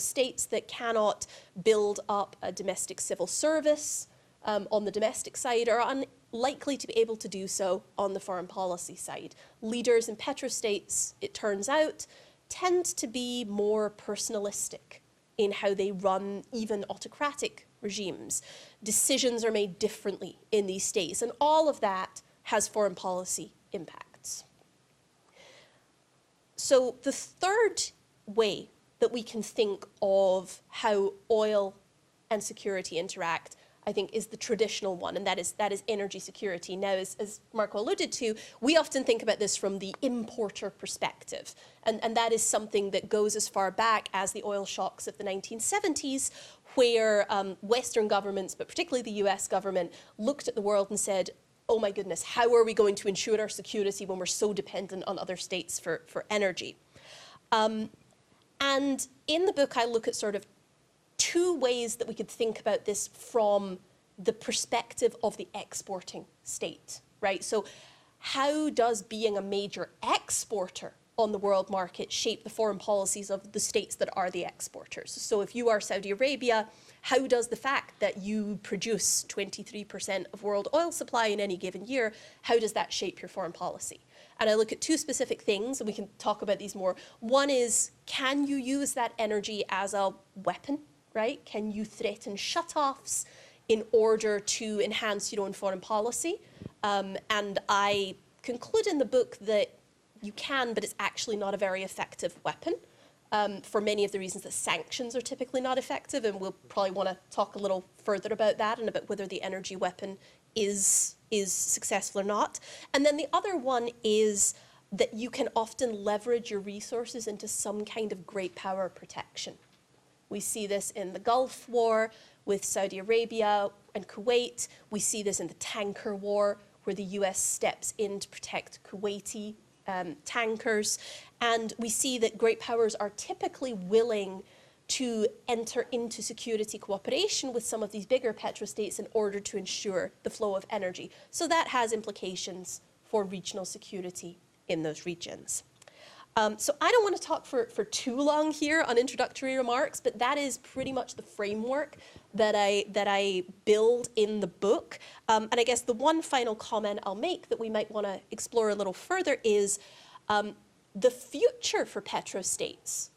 those states that cannot build up a domestic civil service on the domestic side are unlikely to be able to do so on the foreign policy side. Leaders in petrostates, it turns out, tend to be more personalistic in how they run even autocratic regimes. Decisions are made differently in these states, and all of that has foreign policy impacts. So the third way that we can think of how oil and security interact, I think, is the traditional one, and that is energy security. Now, as Marco alluded to, we often think about this from the importer perspective, and that is something that goes as far back as the oil shocks of the 1970s, where Western governments, but particularly the US government, looked at the world and said, oh my goodness, how are we going to ensure our security when we're so dependent on other states for energy? And in the book, I look at sort of two ways that we could think about this from the perspective of the exporting state, right? So how does being a major exporter on the world market shape the foreign policies of the states that are the exporters? So if you are Saudi Arabia, how does the fact that you produce 23% of world oil supply in any given year, how does that shape your foreign policy? And I look at two specific things, and we can talk about these more. One is, can you use that energy as a weapon, right? Can you threaten shutoffs in order to enhance your own foreign policy? And I conclude in the book that you can, but it's actually not a very effective weapon for many of the reasons that sanctions are typically not effective, and we'll probably want to talk a little further about that and about whether the energy weapon is successful or not. And then the other one is that you can often leverage your resources into some kind of great power protection. We see this in the Gulf War with Saudi Arabia and Kuwait. We see this in the tanker war, where the US steps in to protect Kuwaiti tankers. And we see that great powers are typically willing to enter into security cooperation with some of these bigger petrostates in order to ensure the flow of energy. So that has implications for regional security in those regions. So I don't want to talk for too long here on introductory remarks, but that is pretty much the framework that I build in the book. And I guess the one final comment I'll make that we might want to explore a little further is the future for petrostates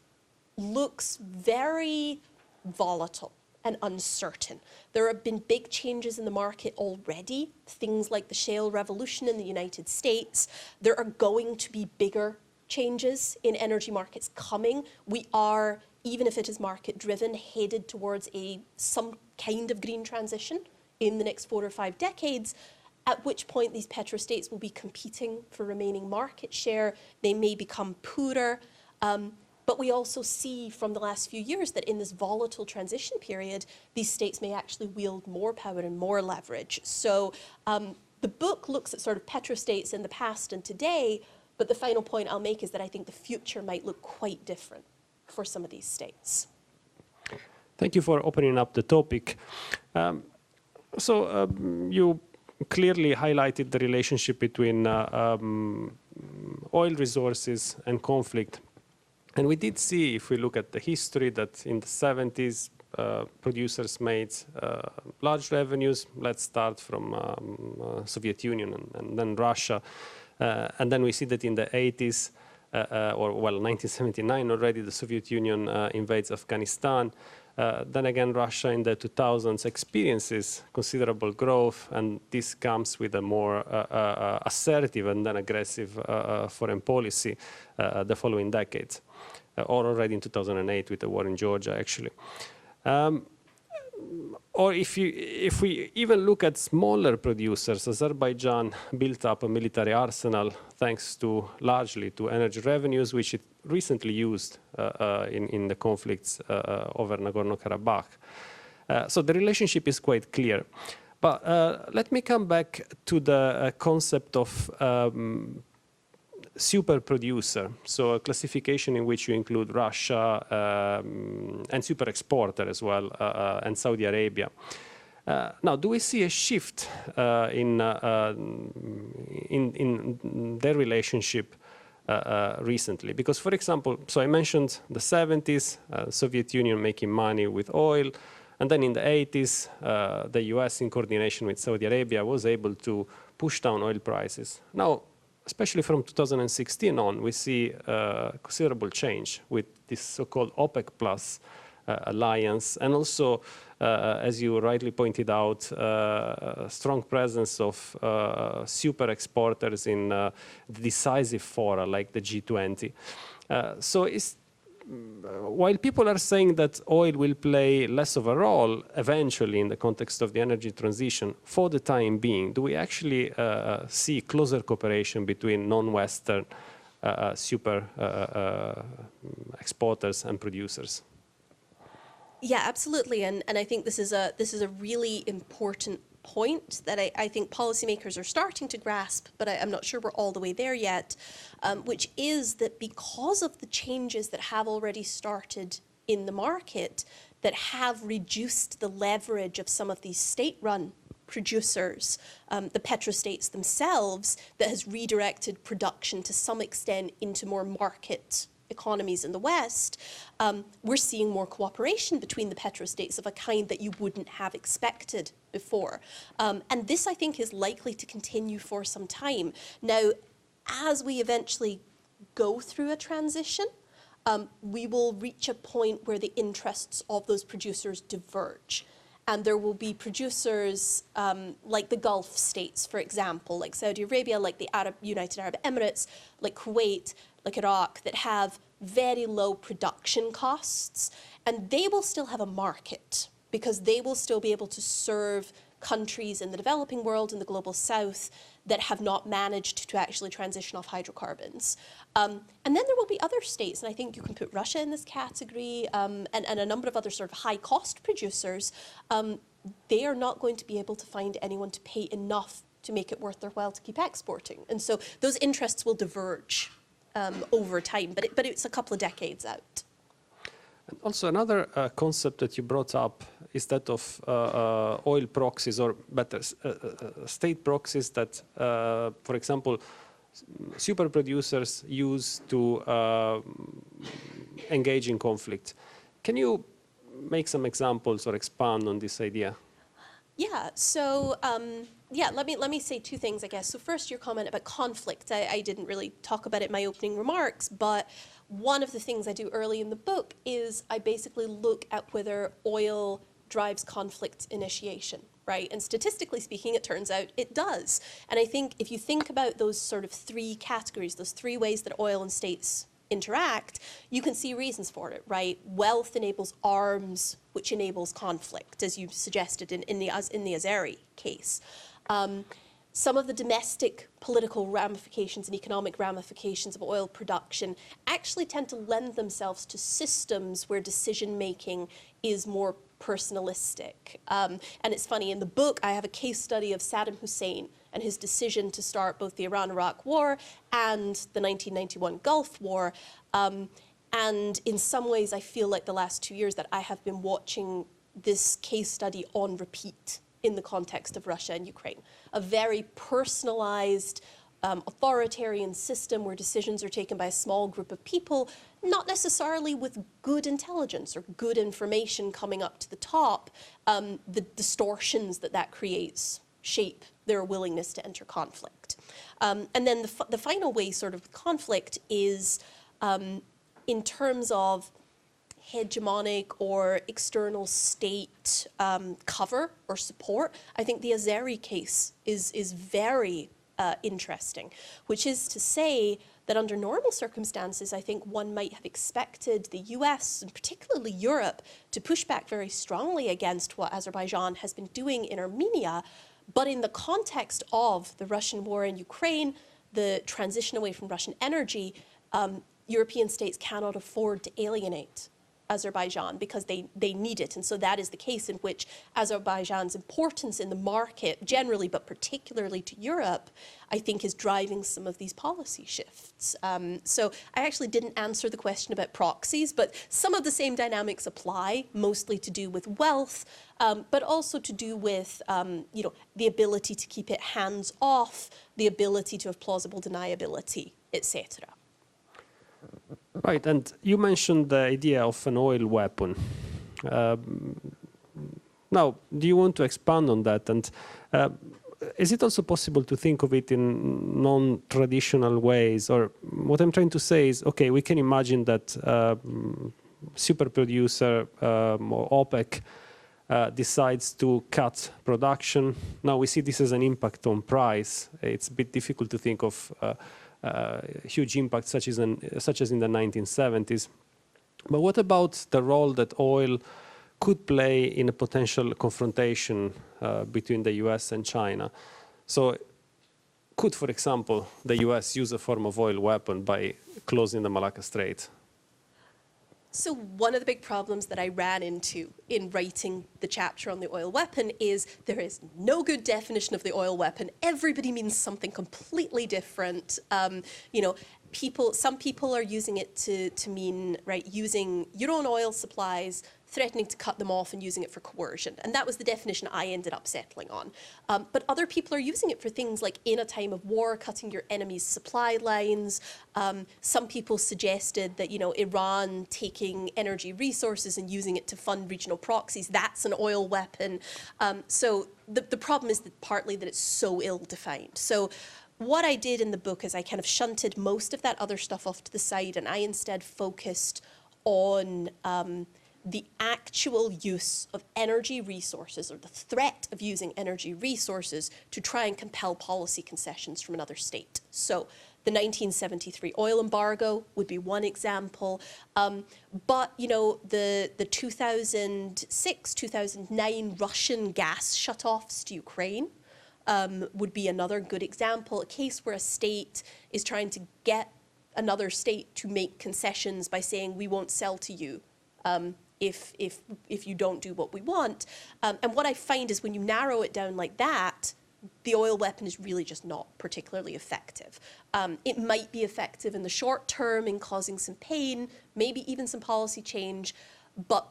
looks very volatile and uncertain. There have been big changes in the market already, things like the shale revolution in the United States. There are going to be bigger changes in energy markets coming. We are, even if it is market driven, headed towards some kind of green transition in the next 4 or 5 decades, at which point these petrostates will be competing for remaining market share. They may become poorer. But we also see from the last few years that in this volatile transition period, these states may actually wield more power and more leverage. So the book looks at sort of petrostates in the past and today, but the final point I'll make is that I think the future might look quite different for some of these states. Thank you for opening up the topic. You clearly highlighted the relationship between oil resources and conflict. And we did see, if we look at the history, that in the 70s, producers made large revenues. Let's start from Soviet Union and then Russia. And then we see that in the 80s, 1979 already, the Soviet Union invades Afghanistan. Then again, Russia in the 2000s experiences considerable growth, and this comes with a more assertive and then aggressive foreign policy the following decades, or already in 2008 with the war in Georgia, actually. Or if we even look at smaller producers, Azerbaijan built up a military arsenal thanks to largely to energy revenues, which it recently used in the conflicts over Nagorno-Karabakh. So the relationship is quite clear. But let me come back to the concept of super producer, so a classification in which you include Russia and super exporter as well, and Saudi Arabia. Now, do we see a shift in their relationship recently. Because, for example, so I mentioned the 70s, Soviet Union making money with oil, and then in the 80s, the US, in coordination with Saudi Arabia, was able to push down oil prices. Now, especially from 2016 on, we see considerable change with this so-called OPEC Plus alliance, and also, as you rightly pointed out, strong presence of super exporters in decisive fora like the G20. So while people are saying that oil will play less of a role eventually in the context of the energy transition, for the time being, do we actually see closer cooperation between non-Western super exporters and producers? Yeah, absolutely, and I think this is a really important point that I think policymakers are starting to grasp, but I'm not sure we're all the way there yet, which is that because of the changes that have already started in the market that have reduced the leverage of some of these state-run producers, the petrostates themselves, that has redirected production to some extent into more market economies in the West, we're seeing more cooperation between the petrostates of a kind that you wouldn't have expected before. And this, I think, is likely to continue for some time. Now, as we eventually go through a transition, we will reach a point where the interests of those producers diverge. And there will be producers like the Gulf states, for example, like Saudi Arabia, like the United Arab Emirates, like Kuwait, like Iraq, that have very low production costs, and they will still have a market because they will still be able to serve countries in the developing world, in the global south, that have not managed to actually transition off hydrocarbons. And then there will be other states, and I think you can put Russia in this category, and a number of other sort of high-cost producers. They are not going to be able to find anyone to pay enough to make it worth their while to keep exporting. And so those interests will diverge over time, but it's a couple of decades out. And also another concept that you brought up is that of oil proxies, or better, state proxies that, for example, super producers use to engage in conflict. Can you make some examples or expand on this idea? Yeah, so yeah, let me say two things, I guess. So first, your comment about conflict. I didn't really talk about it in my opening remarks, but one of the things I do early in the book is I basically look at whether oil drives conflict initiation, right? And statistically speaking, it turns out it does. And I think if you think about those sort of three categories, those three ways that oil and states interact, you can see reasons for it, right? Wealth enables arms, which enables conflict, as you suggested in the Azeri case. Some of the domestic political ramifications and economic ramifications of oil production actually tend to lend themselves to systems where decision-making is more personalistic. And it's funny, in the book, I have a case study of Saddam Hussein and his decision to start both the Iran-Iraq War and the 1991 Gulf War. And in some ways, I feel like the last 2 years that I have been watching this case study on repeat in the context of Russia and Ukraine. A very personalized, authoritarian system where decisions are taken by a small group of people, not necessarily with good intelligence or good information coming up to the top. The distortions that creates shape their willingness to enter conflict. And then the final way sort of conflict is in terms of hegemonic or external state cover or support. I think the Azeri case is very interesting, which is to say that under normal circumstances, I think one might have expected the US and particularly Europe to push back very strongly against what Azerbaijan has been doing in Armenia. But in the context of the Russian war in Ukraine, the transition away from Russian energy, European states cannot afford to alienate Azerbaijan because they need it. And so that is the case in which Azerbaijan's importance in the market generally, but particularly to Europe, I think is driving some of these policy shifts. So I actually didn't answer the question about proxies, but some of the same dynamics apply, mostly to do with wealth, but also to do with the ability to keep it hands off, the ability to have plausible deniability, etc. Right, and you mentioned the idea of an oil weapon. Now, do you want to expand on that? And is it also possible to think of it in non-traditional ways? Or what I'm trying to say is, okay, we can imagine that super producer or OPEC decides to cut production. Now we see this as an impact on price. It's a bit difficult to think of huge impacts such as in the 1970s. But what about the role that oil could play in a potential confrontation between the US and China? So could, for example, the US use a form of oil weapon by closing the Malacca Strait? So one of the big problems that I ran into in writing the chapter on the oil weapon is there is no good definition of the oil weapon. Everybody means something completely different. Some people are using it to mean, right, using your own oil supplies, threatening to cut them off and using it for coercion. And that was the definition I ended up settling on. But other people are using it for things like in a time of war, cutting your enemy's supply lines. Some people suggested that, Iran taking energy resources and using it to fund regional proxies, that's an oil weapon. So the problem is that partly that it's so ill-defined. So what I did in the book is I kind of shunted most of that other stuff off to the side, and I instead focused on the actual use of energy resources, or the threat of using energy resources to try and compel policy concessions from another state. So the 1973 oil embargo would be one example. But the 2006, 2009 Russian gas shutoffs to Ukraine would be another good example, a case where a state is trying to get another state to make concessions by saying, we won't sell to you if you don't do what we want. And what I find is when you narrow it down like that, the oil weapon is really just not particularly effective. It might be effective in the short term in causing some pain, maybe even some policy change, but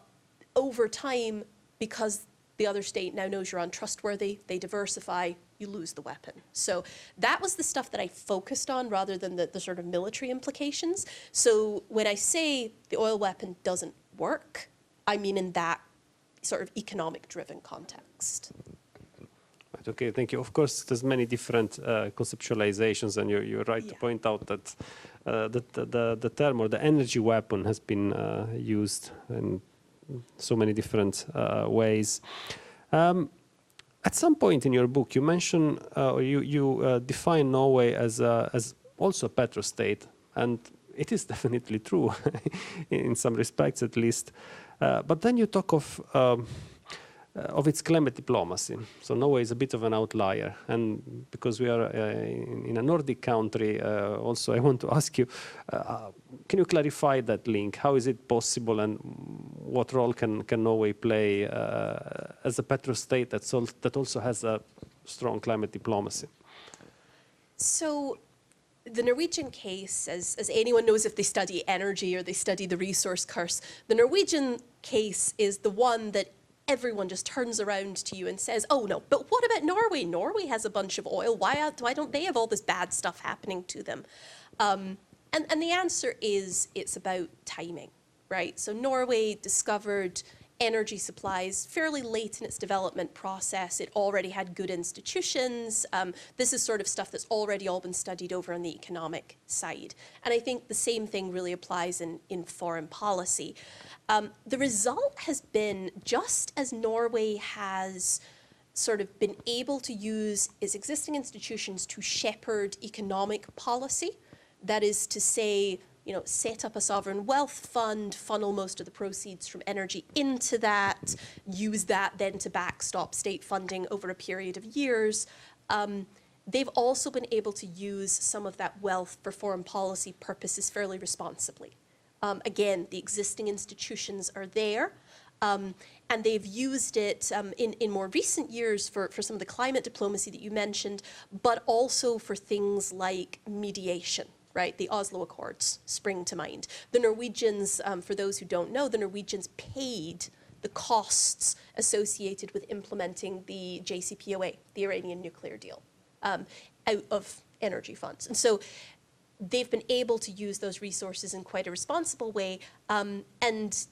over time, because the other state now knows you're untrustworthy, they diversify, you lose the weapon. So that was the stuff that I focused on rather than the sort of military implications. So when I say the oil weapon doesn't work, I mean in that sort of economic-driven context. Right, okay, thank you. Of course, there's many different conceptualizations, and you're right to point out that the term or the energy weapon has been used in so many different ways. At some point in your book, you mention or you define Norway as also a petrostate, and it is definitely true in some respects, at least. But then you talk of its climate diplomacy. So Norway is a bit of an outlier, and because we are in a Nordic country, also I want to ask you, can you clarify that link? How is it possible, and what role can Norway play as a petrostate that also has a strong climate diplomacy? So the Norwegian case, as anyone knows if they study energy or they study the resource curse, the Norwegian case is the one that everyone just turns around to you and says, oh no, but what about Norway? Norway has a bunch of oil. Why don't they have all this bad stuff happening to them? And the answer is it's about timing, right? So Norway discovered energy supplies fairly late in its development process. It already had good institutions. This is sort of stuff that's already all been studied over on the economic side. And I think the same thing really applies in foreign policy. The result has been, just as Norway has sort of been able to use its existing institutions to shepherd economic policy, that is to say, set up a sovereign wealth fund, funnel most of the proceeds from energy into that, use that then to backstop state funding over a period of years. They've also been able to use some of that wealth for foreign policy purposes fairly responsibly. Again, the existing institutions are there, and they've used it in more recent years for some of the climate diplomacy that you mentioned, but also for things like mediation. Right, the Oslo Accords spring to mind. The Norwegians, for those who don't know, the Norwegians paid the costs associated with implementing the JCPOA, the Iranian nuclear deal, out of energy funds. And so they've been able to use those resources in quite a responsible way. And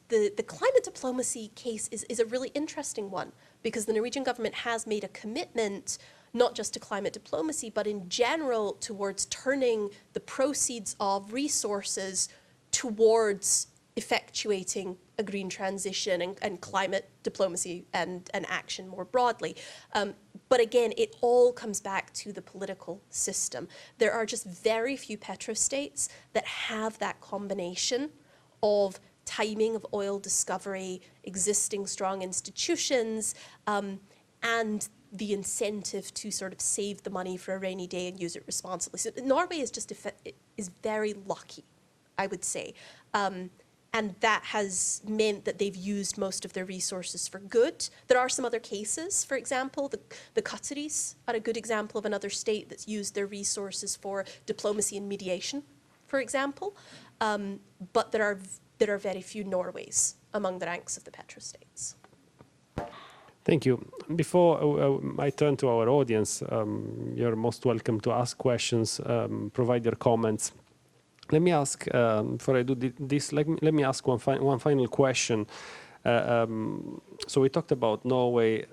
the climate diplomacy case is a really interesting one, because the Norwegian government has made a commitment not just to climate diplomacy, but in general towards turning the proceeds of resources towards effectuating a green transition and climate diplomacy and action more broadly. But again, it all comes back to the political system. There are just very few petrostates that have that combination of timing of oil discovery, existing strong institutions, and the incentive to sort of save the money for a rainy day and use it responsibly. So Norway is just is very lucky, I would say. And that has meant that they've used most of their resources for good. There are some other cases, for example, the Qataris are a good example of another state that's used their resources for diplomacy and mediation, for example. But there are very few Norways among the ranks of the petrostates. Thank you. Before I turn to our audience, you're most welcome to ask questions, provide your comments. Let me ask, before I do this, let me ask one final question. So we talked about Norway,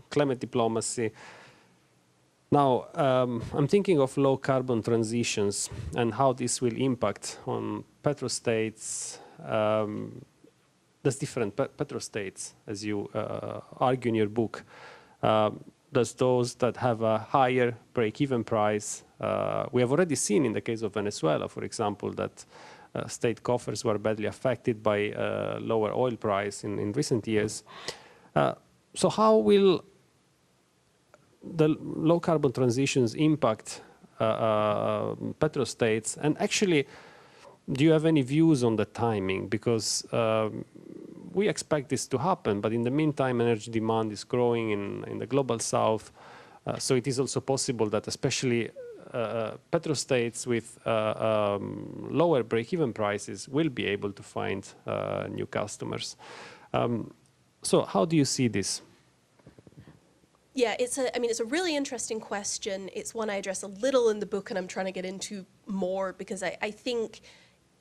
climate diplomacy. Now, I'm thinking of low carbon transitions and how this will impact on petrostates. There's different petrostates, as you argue in your book. There's those that have a higher break-even price. We have already seen in the case of Venezuela, for example, that state coffers were badly affected by lower oil price in recent years. So how will the low carbon transitions impact petrostates? And actually, do you have any views on the timing? Because we expect this to happen, but in the meantime, energy demand is growing in the global south. So it is also possible that especially petrostates with lower break-even prices will be able to find new customers. So how do you see this? Yeah, it's a really interesting question. It's one I address a little in the book, and I'm trying to get into more because I think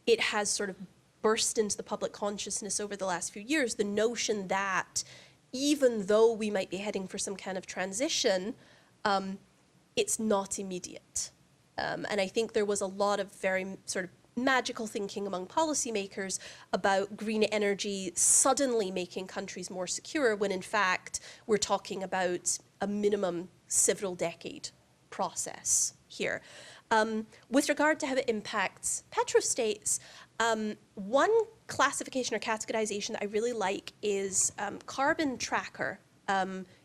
it has sort of burst into the public consciousness over the last few years, the notion that even though we might be heading for some kind of transition, it's not immediate. And I think there was a lot of very sort of magical thinking among policymakers about green energy suddenly making countries more secure, when in fact we're talking about a minimum several decade process here. With regard to how it impacts petrostates, one classification or categorization that I really like is Carbon Tracker.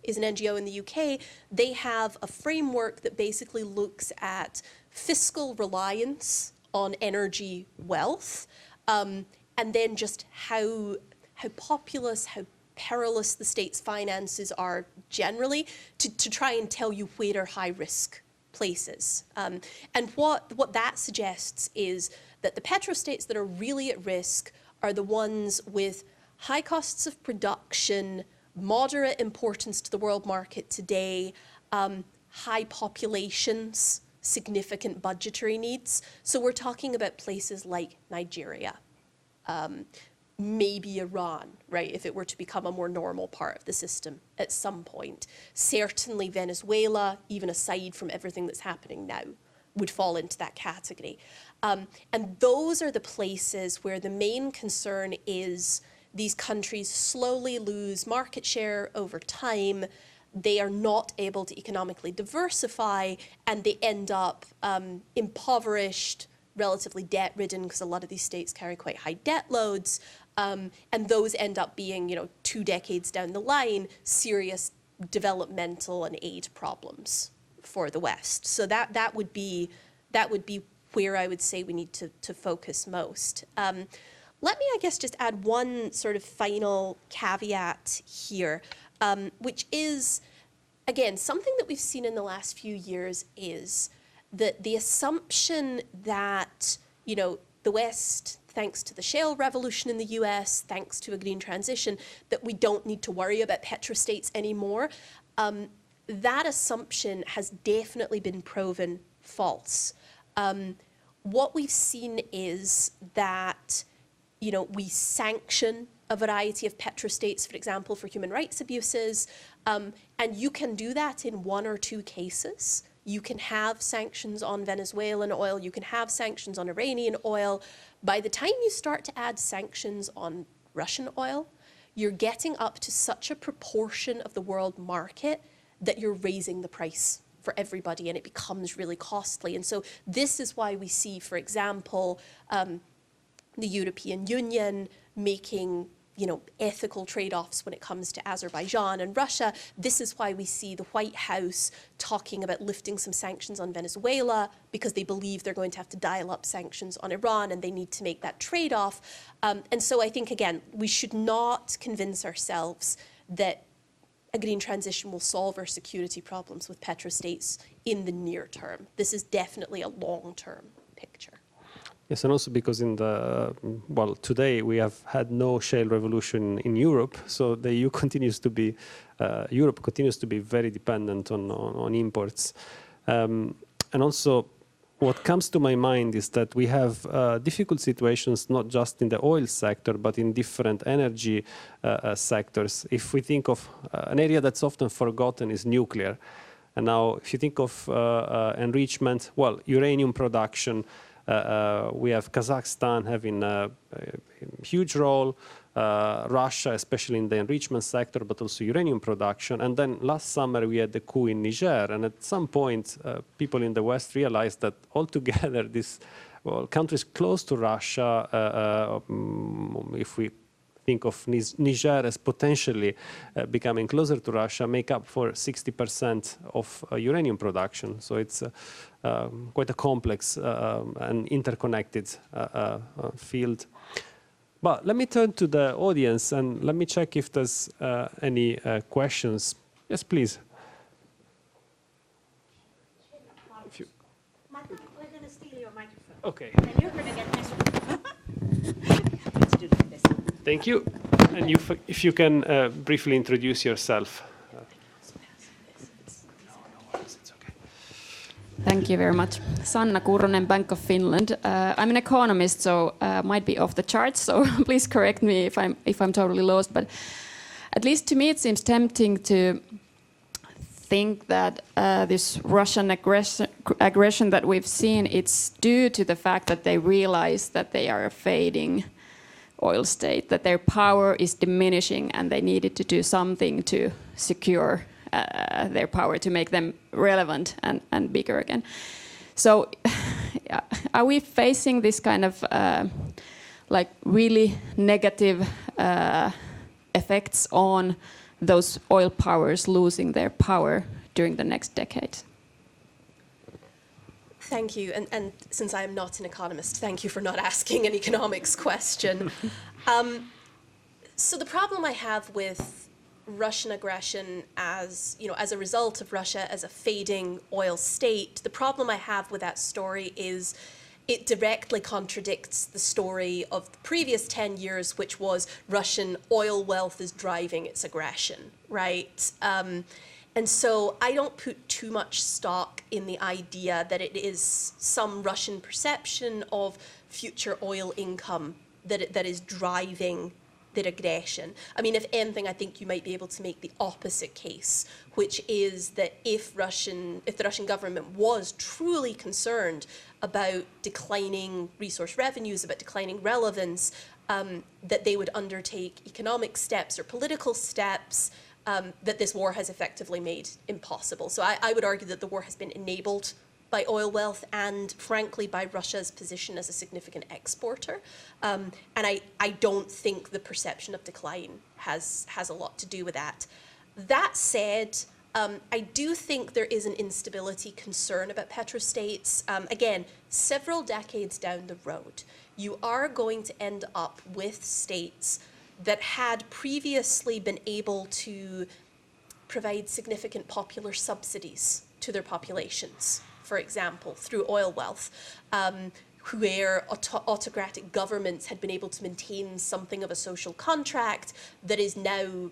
Is an NGO in the UK. They have a framework that basically looks at fiscal reliance on energy wealth, and then just how populous, how perilous the state's finances are generally, to try and tell you where are high-risk places. And what that suggests is that the petrostates that are really at risk are the ones with high costs of production, moderate importance to the world market today, high populations, significant budgetary needs. So we're talking about places like Nigeria, maybe Iran, right, if it were to become a more normal part of the system at some point. Certainly Venezuela, even aside from everything that's happening now, would fall into that category. And those are the places where the main concern is these countries slowly lose market share over time. They are not able to economically diversify, and they end up impoverished, relatively debt-ridden, because a lot of these states carry quite high debt loads, and those end up being, 2 decades down the line, serious developmental and aid problems for the West. So that would be where I would say we need to focus most. Let me, I guess, just add one sort of final caveat here, which is, again, something that we've seen in the last few years is that the assumption that, the West, thanks to the shale revolution in the US, thanks to a green transition, that we don't need to worry about petrostates anymore, that assumption has definitely been proven false. what we've seen is that, we sanction a variety of petrostates, for example, for human rights abuses, and you can do that in 1 or 2 cases. You can have sanctions on Venezuelan oil, you can have sanctions on Iranian oil. By the time you start to add sanctions on Russian oil, you're getting up to such a proportion of the world market that you're raising the price for everybody, and it becomes really costly. And so this is why we see, for example, the European Union making ethical trade-offs when it comes to Azerbaijan and Russia. This is why we see the White House talking about lifting some sanctions on Venezuela, because they believe they're going to have to dial up sanctions on Iran, and they need to make that trade-off. And so I think, again, we should not convince ourselves that a green transition will solve our security problems with petrostates in the near term. This is definitely a long-term picture. Yes, and also because today we have had no shale revolution in Europe, so the EU continues to be, Europe continues to be very dependent on imports. And also, what comes to my mind is that we have difficult situations not just in the oil sector, but in different energy sectors. If we think of an area that's often forgotten is nuclear. And now, if you think of enrichment, uranium production, we have Kazakhstan having a huge role, Russia, especially in the enrichment sector, but also uranium production. And then last summer, we had the coup in Niger. And at some point, people in the West realized that altogether, these countries close to Russia, if we think of Niger as potentially becoming closer to Russia, make up for 60% of uranium production. So it's quite a complex and interconnected field. But let me turn to the audience and let me check if there's any questions. Yes, please. We're going to steal your microphone. Okay. And you're going to get this one. Let's do this. Thank you. And if you can briefly introduce yourself. Thank you very much. Sanna Kurunen, Bank of Finland. I'm an economist, so might be off the charts, so please correct me if I'm totally lost. But at least to me, it seems tempting to think that this Russian aggression that we've seen, it's due to the fact that they realize that they are a fading oil state, that their power is diminishing, and they needed to do something to secure their power, to make them relevant and bigger again. So are we facing this kind of really negative effects on those oil powers losing their power during the next decade? Thank you. And since I am not an economist, thank you for not asking an economics question. So the problem I have with Russian aggression as a result of Russia as a fading oil state, the problem I have with that story is it directly contradicts the story of the previous 10 years, which was Russian oil wealth is driving its aggression, right? And so I don't put too much stock in the idea that it is some Russian perception of future oil income that is driving their aggression. I mean, if anything, I think you might be able to make the opposite case, which is that if the Russian government was truly concerned about declining resource revenues, about declining relevance, that they would undertake economic steps or political steps that this war has effectively made impossible. So I would argue that the war has been enabled by oil wealth and, frankly, by Russia's position as a significant exporter. And I don't think the perception of decline has a lot to do with that. That said, I do think there is an instability concern about petrostates. Again, several decades down the road, you are going to end up with states that had previously been able to provide significant popular subsidies to their populations, for example, through oil wealth, where autocratic governments had been able to maintain something of a social contract that is now,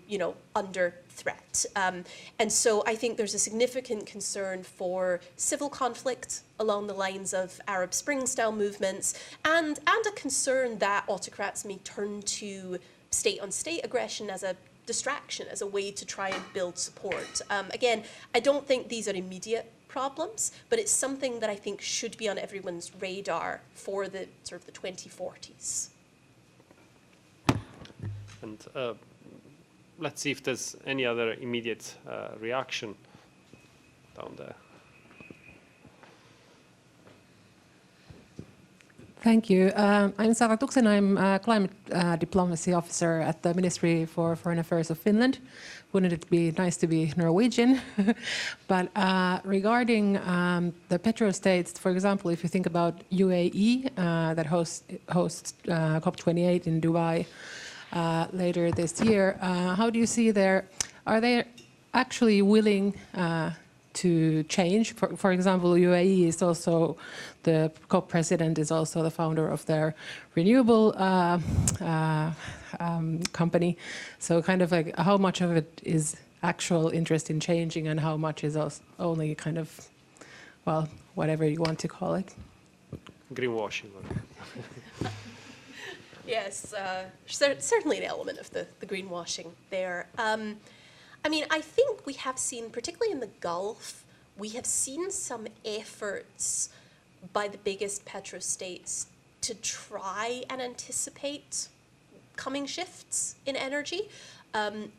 under threat. And so I think there's a significant concern for civil conflict along the lines of Arab Spring-style movements, and a concern that autocrats may turn to state-on-state aggression as a distraction, as a way to try and build support. Again, I don't think these are immediate problems, but it's something that I think should be on everyone's radar for the sort of the 2040s. And let's see if there's any other immediate reaction down there. Thank you. I'm Sara Tuksen. I'm a climate diplomacy officer at the Ministry for Foreign Affairs of Finland. Wouldn't it be nice to be Norwegian? But regarding the petrostates, for example, if you think about UAE that hosts COP28 in Dubai later this year, how do you see are they actually willing to change? For example, UAE is also, the COP president is also the founder of their renewable company. So kind of like how much of it is actual interest in changing and how much is only kind of, well, whatever you want to call it? Greenwashing. Yes, certainly an element of the greenwashing there. I mean, I think we have seen, particularly in the Gulf, we have seen some efforts by the biggest petrostates to try and anticipate coming shifts in energy.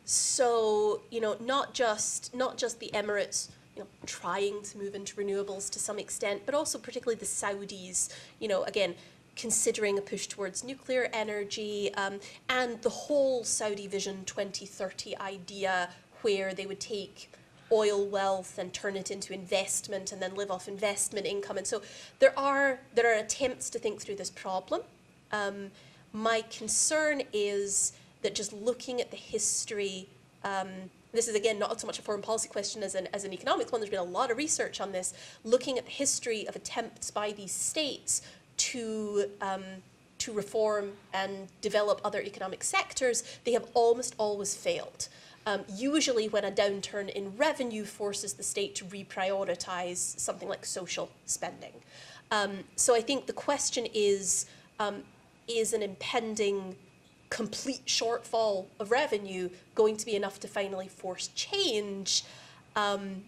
So, not just the Emirates, trying to move into renewables to some extent, but also particularly the Saudis, again, considering a push towards nuclear energy, and the whole Saudi Vision 2030 idea, where they would take oil wealth and turn it into investment and then live off investment income. And so there are attempts to think through this problem. My concern is that just looking at the history, this is again not so much a foreign policy question as an economics one, there's been a lot of research on this, looking at the history of attempts by these states to reform and develop other economic sectors, they have almost always failed. Usually when a downturn in revenue forces the state to reprioritize something like social spending. So I think the question is an impending complete shortfall of revenue going to be enough to finally force change? And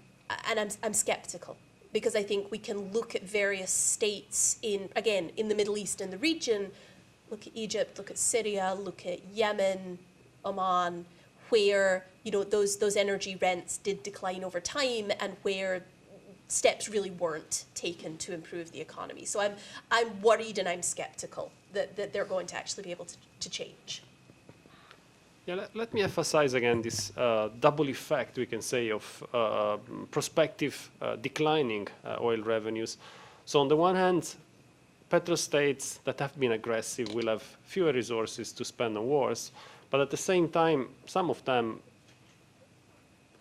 I'm skeptical, because I think we can look at various states in the Middle East and the region, look at Egypt, look at Syria, look at Yemen, Oman, where those energy rents did decline over time and where steps really weren't taken to improve the economy. So I'm worried and I'm skeptical that they're going to actually be able to change. Yeah, let me emphasize again this double effect, we can say, of prospective declining oil revenues. So on the one hand, petrostates that have been aggressive will have fewer resources to spend on wars, but at the same time, some of them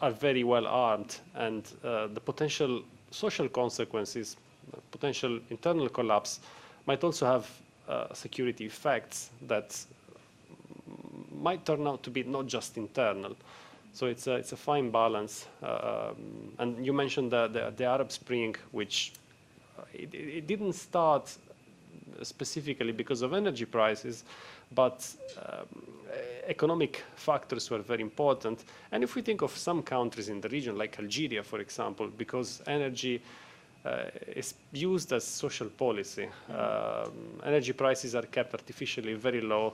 are very well armed, and the potential social consequences, potential internal collapse, might also have security effects that might turn out to be not just internal. So it's a fine balance. And you mentioned the Arab Spring, which it didn't start specifically because of energy prices, but economic factors were very important. And if we think of some countries in the region, like Algeria, for example, because energy is used as social policy, energy prices are kept artificially very low.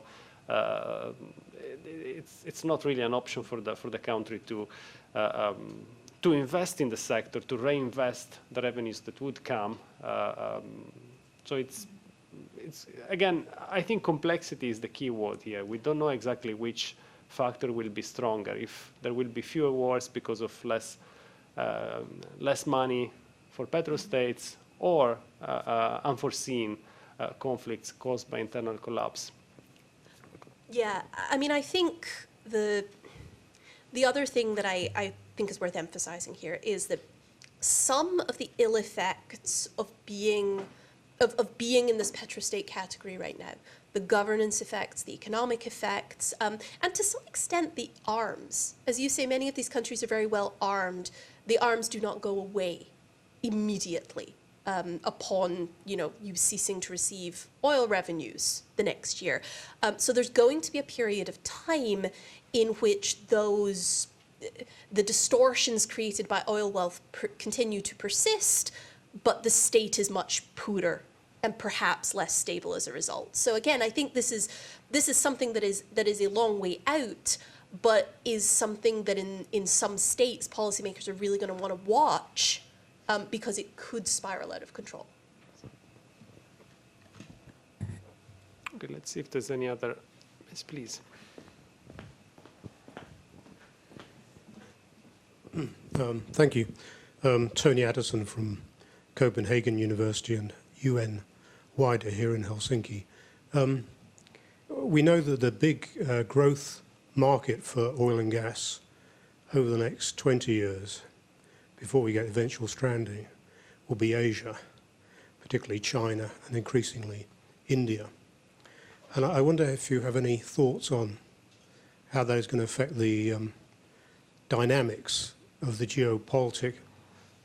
It's not really an option for the country to invest in the sector, to reinvest the revenues that would come. So it's again, I think complexity is the key word here. We don't know exactly which factor will be stronger. If there will be fewer wars because of less money for petrostates, or unforeseen conflicts caused by internal collapse. Yeah, I mean, I think the other thing that I think is worth emphasizing here is that some of the ill effects of of being in this petrostate category right now. The governance effects, the economic effects, and to some extent the arms. As you say, many of these countries are very well armed. The arms do not go away immediately upon you ceasing to receive oil revenues the next year. So there's going to be a period of time in which the distortions created by oil wealth continue to persist, but the state is much poorer and perhaps less stable as a result. So again, I think this is something that is a long way out, but is something that in some states policymakers are really going to want to watch because it could spiral out of control. Okay, let's see if there's any other. Yes, please. Thank you. Tony Addison from Copenhagen University and UN wider here in Helsinki. We know that the big growth market for oil and gas over the next 20 years, before we get eventual stranding, will be Asia, particularly China and increasingly India. And I wonder if you have any thoughts on how that is going to affect the dynamics of the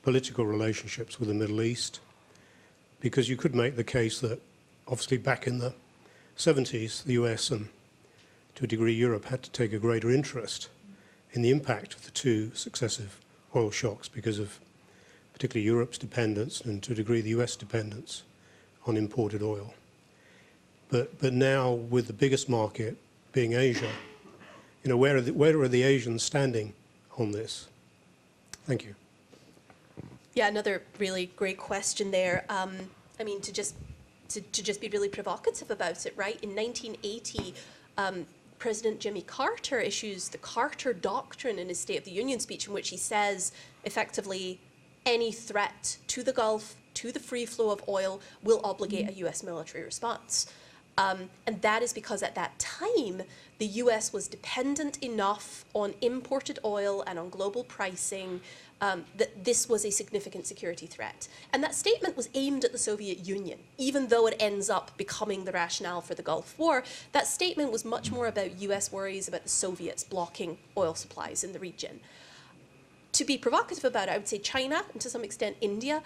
political relationships with the Middle East, because you could make the case that obviously back in the 70s, the US and to a degree Europe had to take a greater interest in the impact of the two successive oil shocks because of particularly Europe's dependence and to a degree the US dependence on imported oil. But now with the biggest market being Asia, where are the Asians standing on this? Thank you. Yeah, another really great question there. I mean, to just be really provocative about it, right? In 1980, President Jimmy Carter issues the Carter Doctrine in his State of the Union speech, in which he says, effectively, any threat to the Gulf, to the free flow of oil, will obligate a US military response. And that is because at that time, the US was dependent enough on imported oil and on global pricing that this was a significant security threat. And that statement was aimed at the Soviet Union, even though it ends up becoming the rationale for the Gulf War. That statement was much more about US worries about the Soviets blocking oil supplies in the region. To be provocative about it, I would say China, and to some extent India,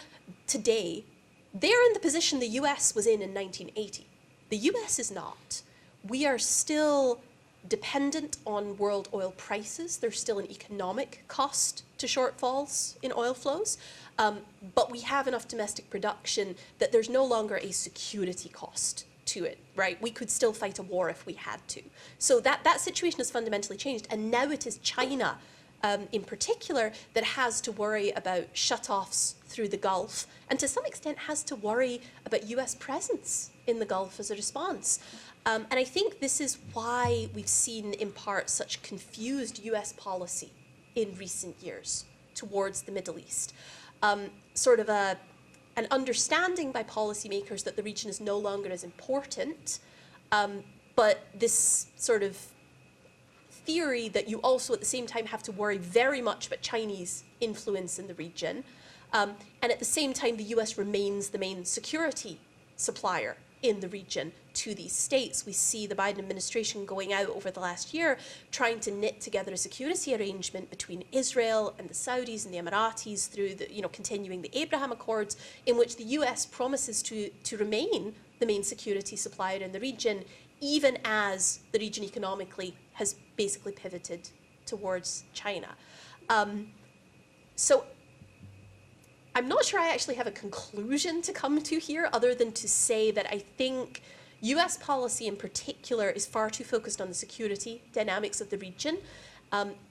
today, they're in the position the US was in 1980. The US is not. We are still dependent on world oil prices. There's still an economic cost to shortfalls in oil flows, but we have enough domestic production that there's no longer a security cost to it, right? We could still fight a war if we had to. So that situation has fundamentally changed, and now it is China in particular that has to worry about shutoffs through the Gulf, and to some extent has to worry about US presence in the Gulf as a response. And I think this is why we've seen, in part, such confused US policy in recent years towards the Middle East. Sort of an understanding by policymakers that the region is no longer as important, but this sort of theory that you also at the same time have to worry very much about Chinese influence in the region, and at the same time the US remains the main security supplier in the region to these states. We see the Biden administration going out over the last year trying to knit together a security arrangement between Israel and the Saudis and the Emiratis through the, continuing the Abraham Accords, in which the US promises to remain the main security supplier in the region, even as the region economically has basically pivoted towards China. So I'm not sure I actually have a conclusion to come to here, other than to say that I think US policy in particular is far too focused on the security dynamics of the region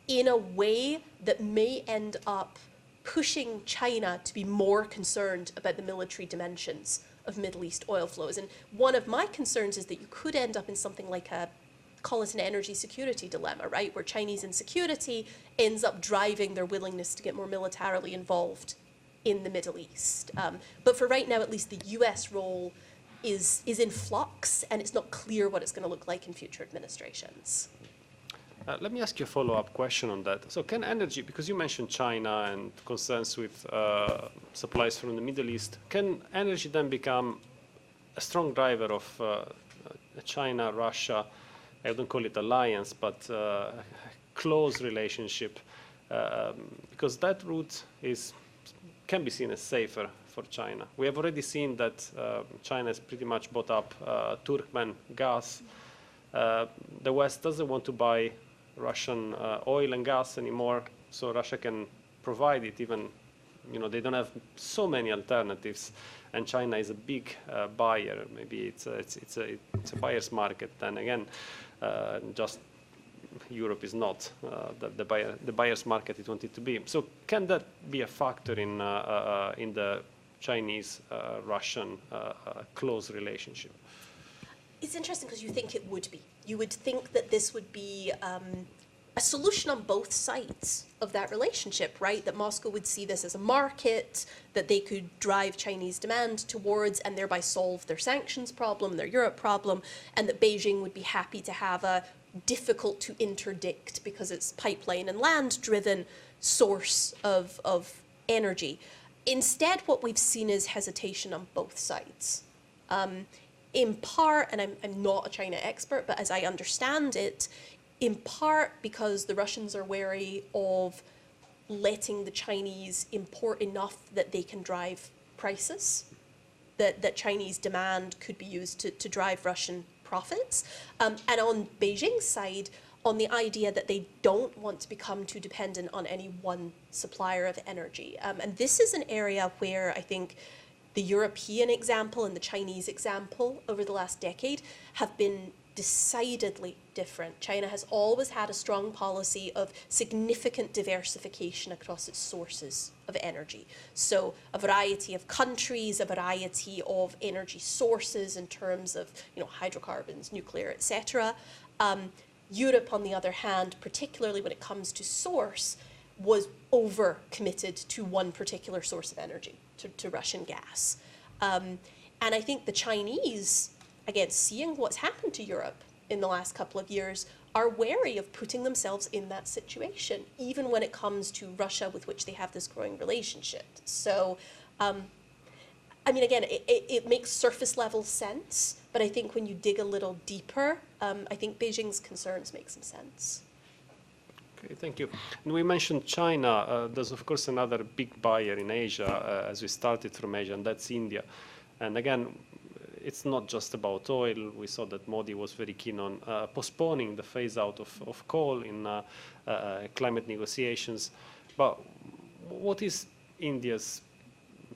in a way that may end up pushing China to be more concerned about the military dimensions of Middle East oil flows. And one of my concerns is that you could end up in something like call it an energy security dilemma, right? Where Chinese insecurity ends up driving their willingness to get more militarily involved in the Middle East. But for right now, at least the US role is in flux, and it's not clear what it's going to look like in future administrations. Let me ask you a follow-up question on that. So can energy, because you mentioned China and concerns with supplies from the Middle East, can energy then become a strong driver of China, Russia, I wouldn't call it alliance, but close relationship, because that route can be seen as safer for China. We have already seen that China has pretty much bought up Turkmen gas. The West doesn't want to buy Russian oil and gas anymore, so Russia can provide it. Even, they don't have so many alternatives, and China is a big buyer. Maybe it's a buyer's market. Then again, just Europe is not the buyer's market it wanted to be. So can that be a factor in the Chinese-Russian close relationship? It's interesting because you think it would be. You would think that this would be a solution on both sides of that relationship, right? That Moscow would see this as a market that they could drive Chinese demand towards and thereby solve their sanctions problem, their Europe problem, and that Beijing would be happy to have a difficult to interdict because it's pipeline and land-driven source of energy. Instead, what we've seen is hesitation on both sides. In part, and I'm not a China expert, but as I understand it, in part because the Russians are wary of letting the Chinese import enough that they can drive prices, that Chinese demand could be used to drive Russian profits. And on Beijing's side, on the idea that they don't want to become too dependent on any one supplier of energy. And this is an area where I think the European example and the Chinese example over the last decade have been decidedly different. China has always had a strong policy of significant diversification across its sources of energy. So a variety of countries, a variety of energy sources in terms of hydrocarbons, nuclear, etc. Europe, on the other hand, particularly when it comes to source, was over-committed to one particular source of energy, to Russian gas. And I think the Chinese, again, seeing what's happened to Europe in the last couple of years, are wary of putting themselves in that situation, even when it comes to Russia, with which they have this growing relationship. So, I mean, again, it makes surface level sense, but I think when you dig a little deeper, I think Beijing's concerns make some sense. Okay, thank you. And we mentioned China. There's, of course, another big buyer in Asia, as we started from Asia, and that's India. And again, it's not just about oil. We saw that Modi was very keen on postponing the phase-out of coal in climate negotiations. But what is India's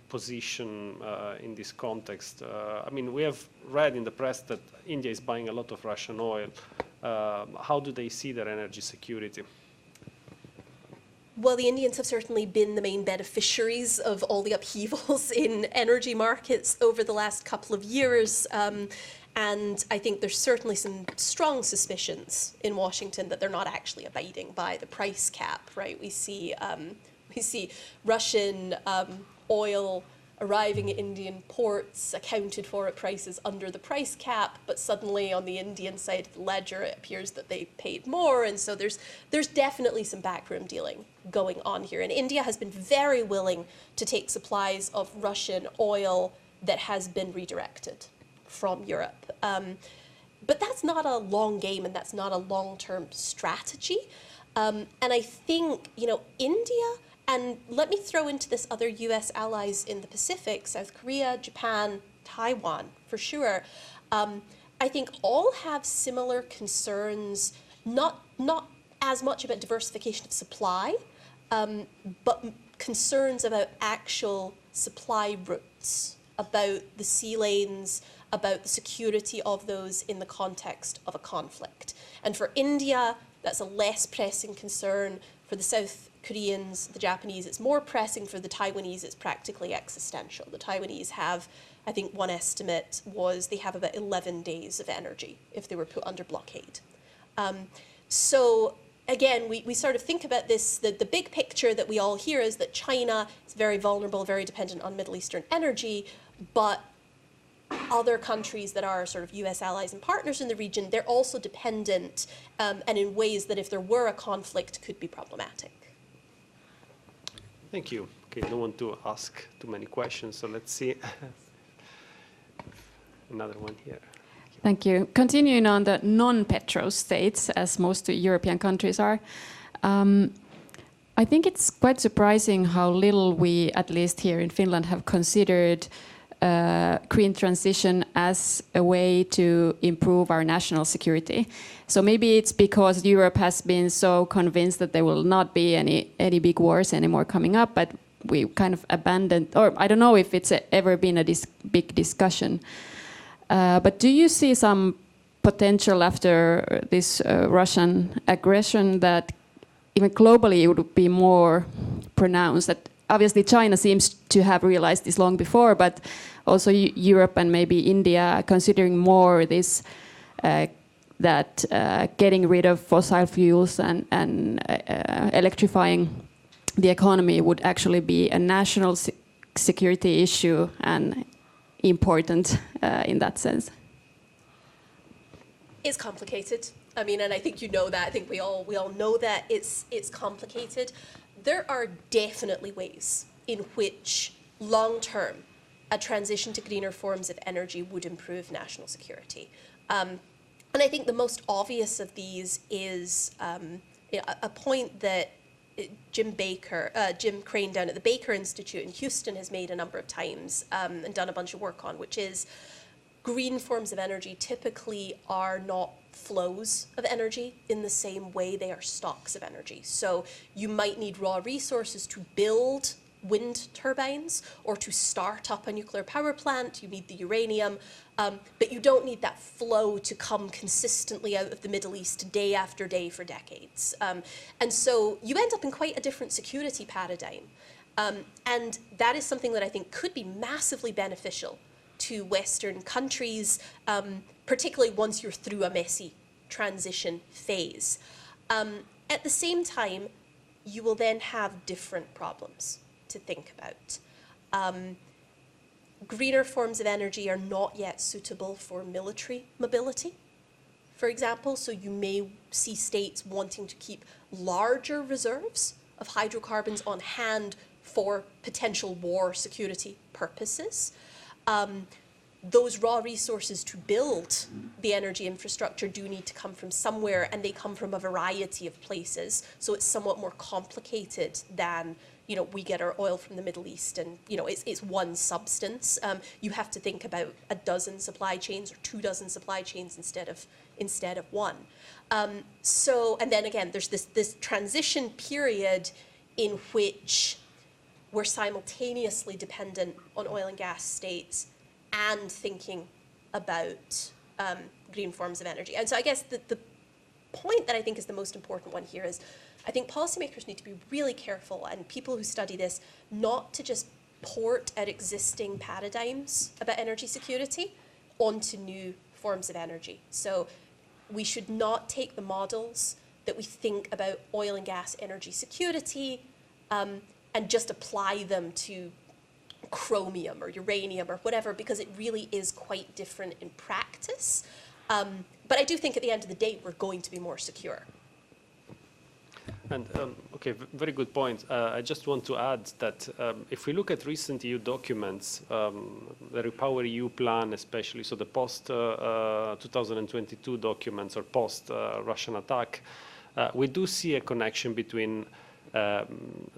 position in this context? I mean, we have read in the press that India is buying a lot of Russian oil. How do they see their energy security? Well, the Indians have certainly been the main beneficiaries of all the upheavals in energy markets over the last couple of years. And I think there's certainly some strong suspicions in Washington that they're not actually abiding by the price cap, right? We see Russian oil arriving at Indian ports accounted for at prices under the price cap, but suddenly on the Indian side of the ledger, it appears that they paid more. And so there's definitely some backroom dealing going on here. And India has been very willing to take supplies of Russian oil that has been redirected from Europe. But that's not a long game, and that's not a long-term strategy. And I think, India, and let me throw into this other US allies in the Pacific, South Korea, Japan, Taiwan, for sure. I think all have similar concerns, not as much about diversification of supply, but concerns about actual supply routes, about the sea lanes, about the security of those in the context of a conflict. And for India, that's a less pressing concern. For the South Koreans, the Japanese, it's more pressing. For the Taiwanese, it's practically existential. The Taiwanese have, I think one estimate was they have about 11 days of energy if they were put under blockade. So again, we sort of think about this, the big picture that we all hear is that China is very vulnerable, very dependent on Middle Eastern energy, but other countries that are sort of US allies and partners in the region, they're also dependent and in ways that if there were a conflict could be problematic. Thank you. Okay, I don't want to ask too many questions, so let's see. another one here. Thank you. Continuing on the non-petro states, as most European countries are, I think it's quite surprising how little we, at least here in Finland, have considered green transition as a way to improve our national security. So maybe it's because Europe has been so convinced that there will not be any big wars anymore coming up, but we kind of abandoned, or I don't know if it's ever been a big discussion. But do you see some potential after this Russian aggression that even globally it would be more pronounced? That obviously China seems to have realized this long before, but also Europe and maybe India considering more this that getting rid of fossil fuels and electrifying the economy would actually be a national security issue and important in that sense. It's complicated. I mean, and I think you know that. I think we all know that it's complicated. There are definitely ways in which long-term a transition to greener forms of energy would improve national security. And I think the most obvious of these is a point that Jim Crane down at the Baker Institute in Houston has made a number of times and done a bunch of work on, which is green forms of energy typically are not flows of energy in the same way they are stocks of energy. So you might need raw resources to build wind turbines or to start up a nuclear power plant. You need the uranium, but you don't need that flow to come consistently out of the Middle East day after day for decades. And so you end up in quite a different security paradigm. And that is something that I think could be massively beneficial to Western countries, particularly once you're through a messy transition phase. At the same time, you will then have different problems to think about. Greener forms of energy are not yet suitable for military mobility, for example, so you may see states wanting to keep larger reserves of hydrocarbons on hand for potential war security purposes. Those raw resources to build the energy infrastructure do need to come from somewhere, and they come from a variety of places. So it's somewhat more complicated than, you know, we get our oil from the Middle East and, you know, it's one substance. You have to think about a dozen supply chains or 24 supply chains instead of one. So, and then again, there's this transition period in which we're simultaneously dependent on oil and gas states and thinking about green forms of energy. And so I guess the point that I think is the most important one here is I think policymakers need to be really careful, and people who study this, not to just port at existing paradigms about energy security onto new forms of energy. So we should not take the models that we think about oil and gas energy security and just apply them to chromium or uranium or whatever, because it really is quite different in practice. But I do think at the end of the day, we're going to be more secure. And okay, very good point. I just want to add that if we look at recent EU documents, the Repower EU plan especially, so the post-2022 documents or post-Russian attack, we do see a connection between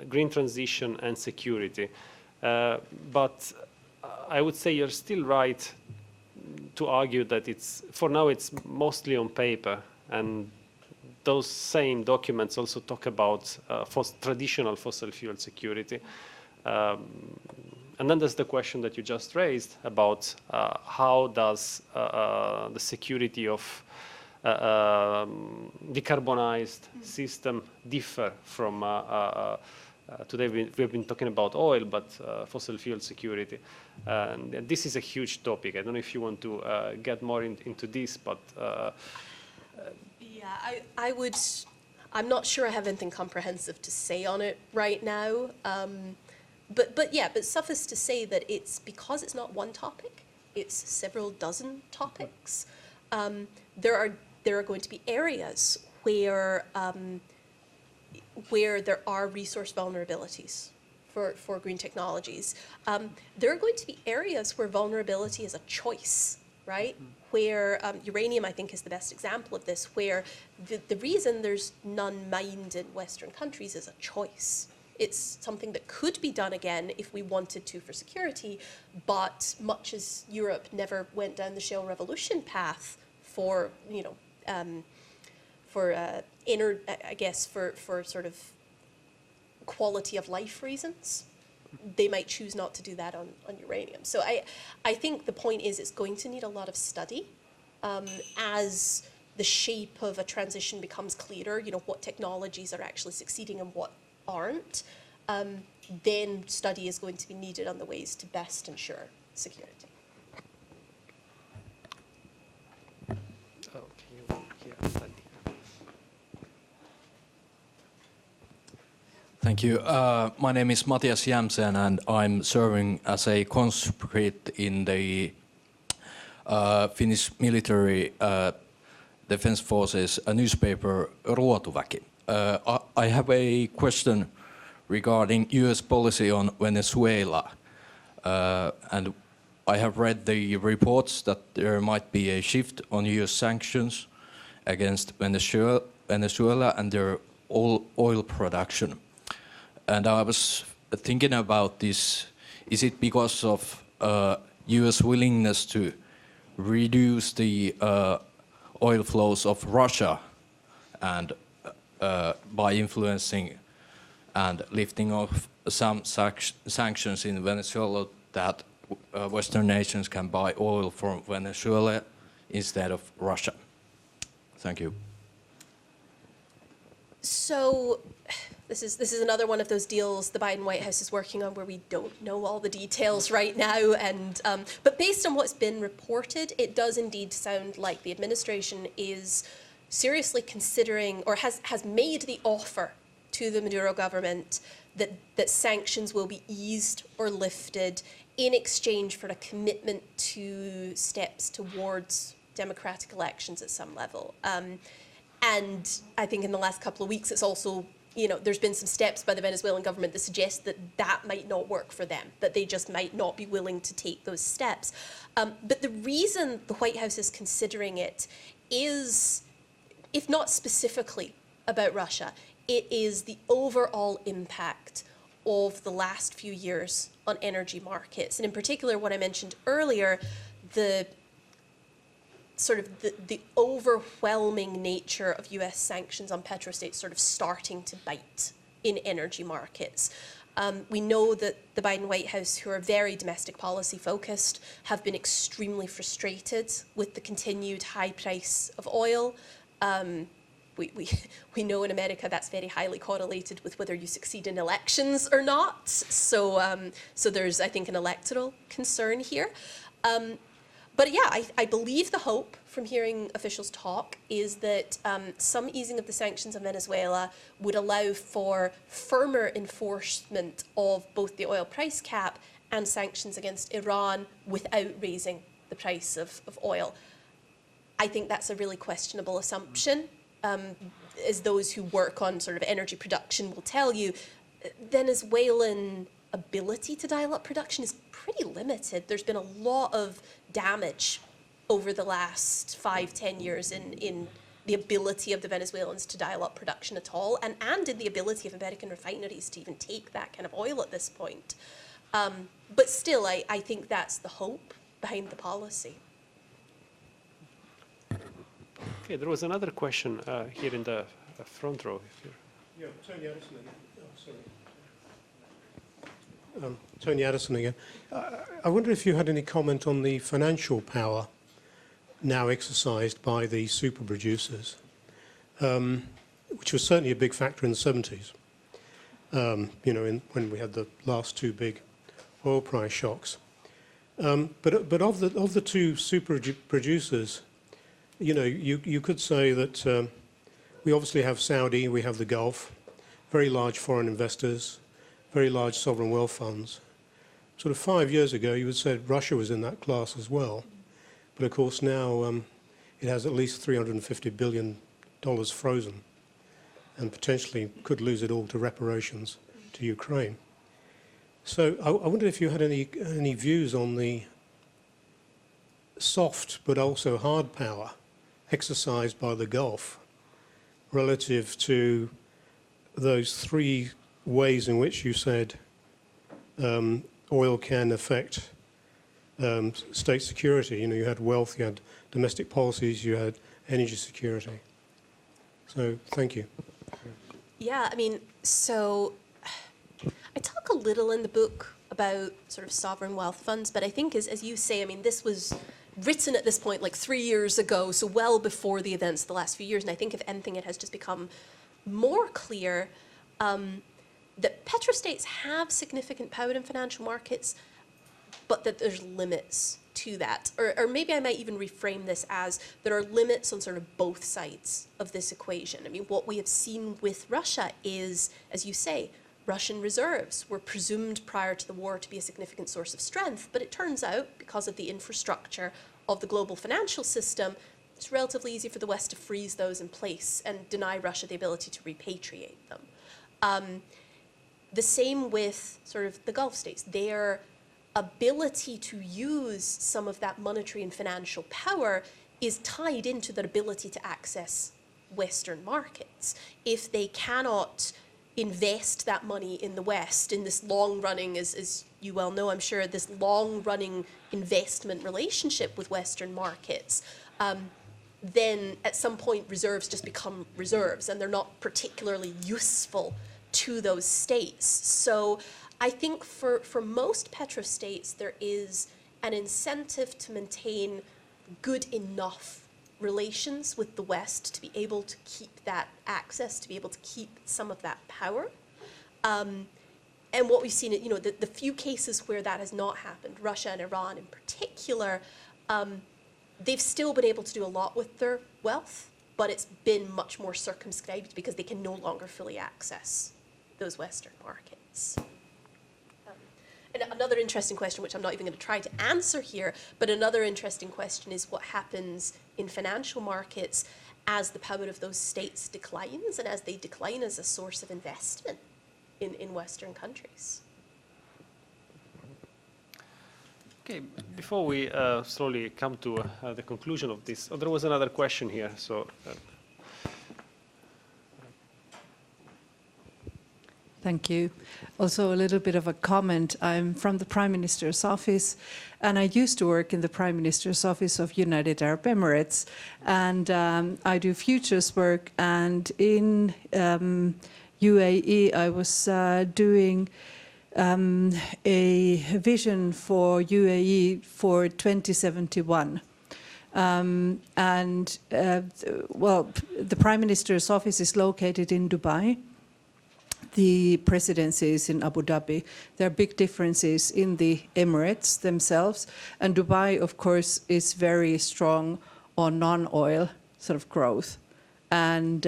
green transition and security. But I would say you're still right to argue that for now it's mostly on paper, and those same documents also talk about traditional fossil fuel security. And then there's the question that you just raised about how does the security of decarbonized system differ from today we've been talking about oil, but fossil fuel security. And this is a huge topic. I don't know if you want to get more into this, but yeah, I'm not sure I have anything comprehensive to say on it right now. But suffice to say that because it's not one topic, it's several dozen topics. There are going to be areas where there are resource vulnerabilities for green technologies. There are going to be areas where vulnerability is a choice right? Where uranium, I think, is the best example of this, where the reason there's none mined in Western countries is a choice. It's something that could be done again if we wanted to for security, but much as Europe never went down the shale revolution path for, you know, for sort of quality of life reasons, they might choose not to do that on uranium. So I think the point is it's going to need a lot of study as the shape of a transition becomes clearer, you know, what technologies are actually succeeding and what aren't. Then study is going to be needed on the ways to best ensure security. Thank you. My name is Matthias Jämsen, and I'm serving as a conscript in the Finnish military defense forces, a newspaper, Ruotuväki. I have a question regarding US policy on Venezuela. And I have read the reports that there might be a shift on US sanctions against Venezuela and their oil production. And I was thinking about this, is it because of US willingness to reduce the oil flows of Russia and by influencing and lifting off some sanctions in Venezuela that Western nations can buy oil from Venezuela instead of Russia? Thank you. So this is another one of those deals the Biden White House is working on where we don't know all the details right now. And but based on what's been reported, it does indeed sound like the administration is seriously considering or has made the offer to the Maduro government that sanctions will be eased or lifted in exchange for a commitment to steps towards democratic elections at some level. And I think in the last couple of weeks, it's also, you know, there's been some steps by the Venezuelan government that suggest that that might not work for them, that they just might not be willing to take those steps. But the reason the White House is considering it is, if not specifically about Russia, it is the overall impact of the last few years on energy markets. And in particular, what I mentioned earlier, the overwhelming nature of US sanctions on petrostates sort of starting to bite in energy markets. We know that the Biden White House, who are very domestic policy focused, have been extremely frustrated with the continued high price of oil. We know in America that's very highly correlated with whether you succeed in elections or not. So there's, I think, an electoral concern here. But yeah, I believe the hope from hearing officials talk is that some easing of the sanctions on Venezuela would allow for firmer enforcement of both the oil price cap and sanctions against Iran without raising the price of oil. I think that's a really questionable assumption. As those who work on sort of energy production will tell you, Venezuelan ability to dial up production is pretty limited. There's been a lot of damage over the last 5-10 years in the ability of the Venezuelans to dial up production at all, and in the ability of American refineries to even take that kind of oil at this point. But still, I think that's the hope behind the policy. Okay, there was another question here in the front row. If you're... Yeah, Tony Addison again. Oh, sorry. Tony Addison again. I wonder if you had any comment on the financial power now exercised by the super producers, which was certainly a big factor in the 70s, you know, when we had the last two big oil price shocks. But of the two super producers, you know, you could say that we obviously have Saudi, we have the Gulf, very large foreign investors, very large sovereign wealth funds. Sort of 5 years ago, you would say Russia was in that class as well. But of course now it has at least $350 billion frozen and potentially could lose it all to reparations to Ukraine. So I wonder if you had any views on the soft but also hard power exercised by the Gulf relative to those three ways in which you said oil can affect state security. You know, you had wealth, you had domestic policies, you had energy security. So, thank you. Yeah, I mean, so I talk a little in the book about sort of sovereign wealth funds, but I think as you say, I mean, this was written at this point like 3 years ago, so well before the events of the last few years, and I think if anything it has just become more clear that petrostates have significant power in financial markets, but that there's limits to that. Or maybe I might even reframe this as there are limits on sort of both sides of this equation. I mean, what we have seen with Russia is, as you say, Russian reserves were presumed prior to the war to be a significant source of strength, but it turns out, because of the infrastructure of the global financial system, it's relatively easy for the West to freeze those in place and deny Russia the ability to repatriate them. The same with sort of the Gulf states. Their ability to use some of that monetary and financial power is tied into their ability to access Western markets. If they cannot invest that money in the West, in this long-running, as you well know, I'm sure, this long-running investment relationship with Western markets, then at some point reserves just become reserves and they're not particularly useful to those states. So I think for most petrostates, there is an incentive to maintain good enough relations with the West to be able to keep that access, to be able to keep some of that power. And what we've seen, you know, the few cases where that has not happened, Russia and Iran in particular, they've still been able to do a lot with their wealth, but it's been much more circumscribed because they can no longer fully access those Western markets. And another interesting question, which I'm not even going to try to answer here, but another interesting question is what happens in financial markets as the power of those states declines and as they decline as a source of investment in Western countries. Okay, before we slowly come to the conclusion of this, there was another question here, so. Thank you. Also a little bit of a comment. I'm from the Prime Minister's office, and I used to work in the Prime Minister's office of United Arab Emirates, and I do futures work, and in UAE I was doing a vision for UAE for 2071. Well, the Prime Minister's office is located in Dubai. The presidency is in Abu Dhabi. There are big differences in the Emirates themselves. And Dubai, of course, is very strong on non-oil sort of growth. And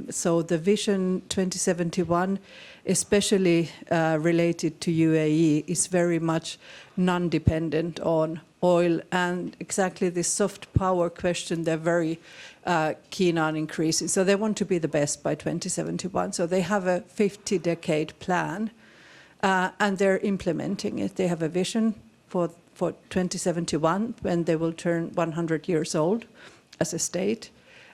so the Vision 2071, especially related to UAE, is very much non-dependent on oil. And exactly this soft power question, they're very keen on increasing. So they want to be the best by 2071. So they have a 50-decade plan, and they're implementing it. They have a vision for 2071, when they will turn 100 years old as a state.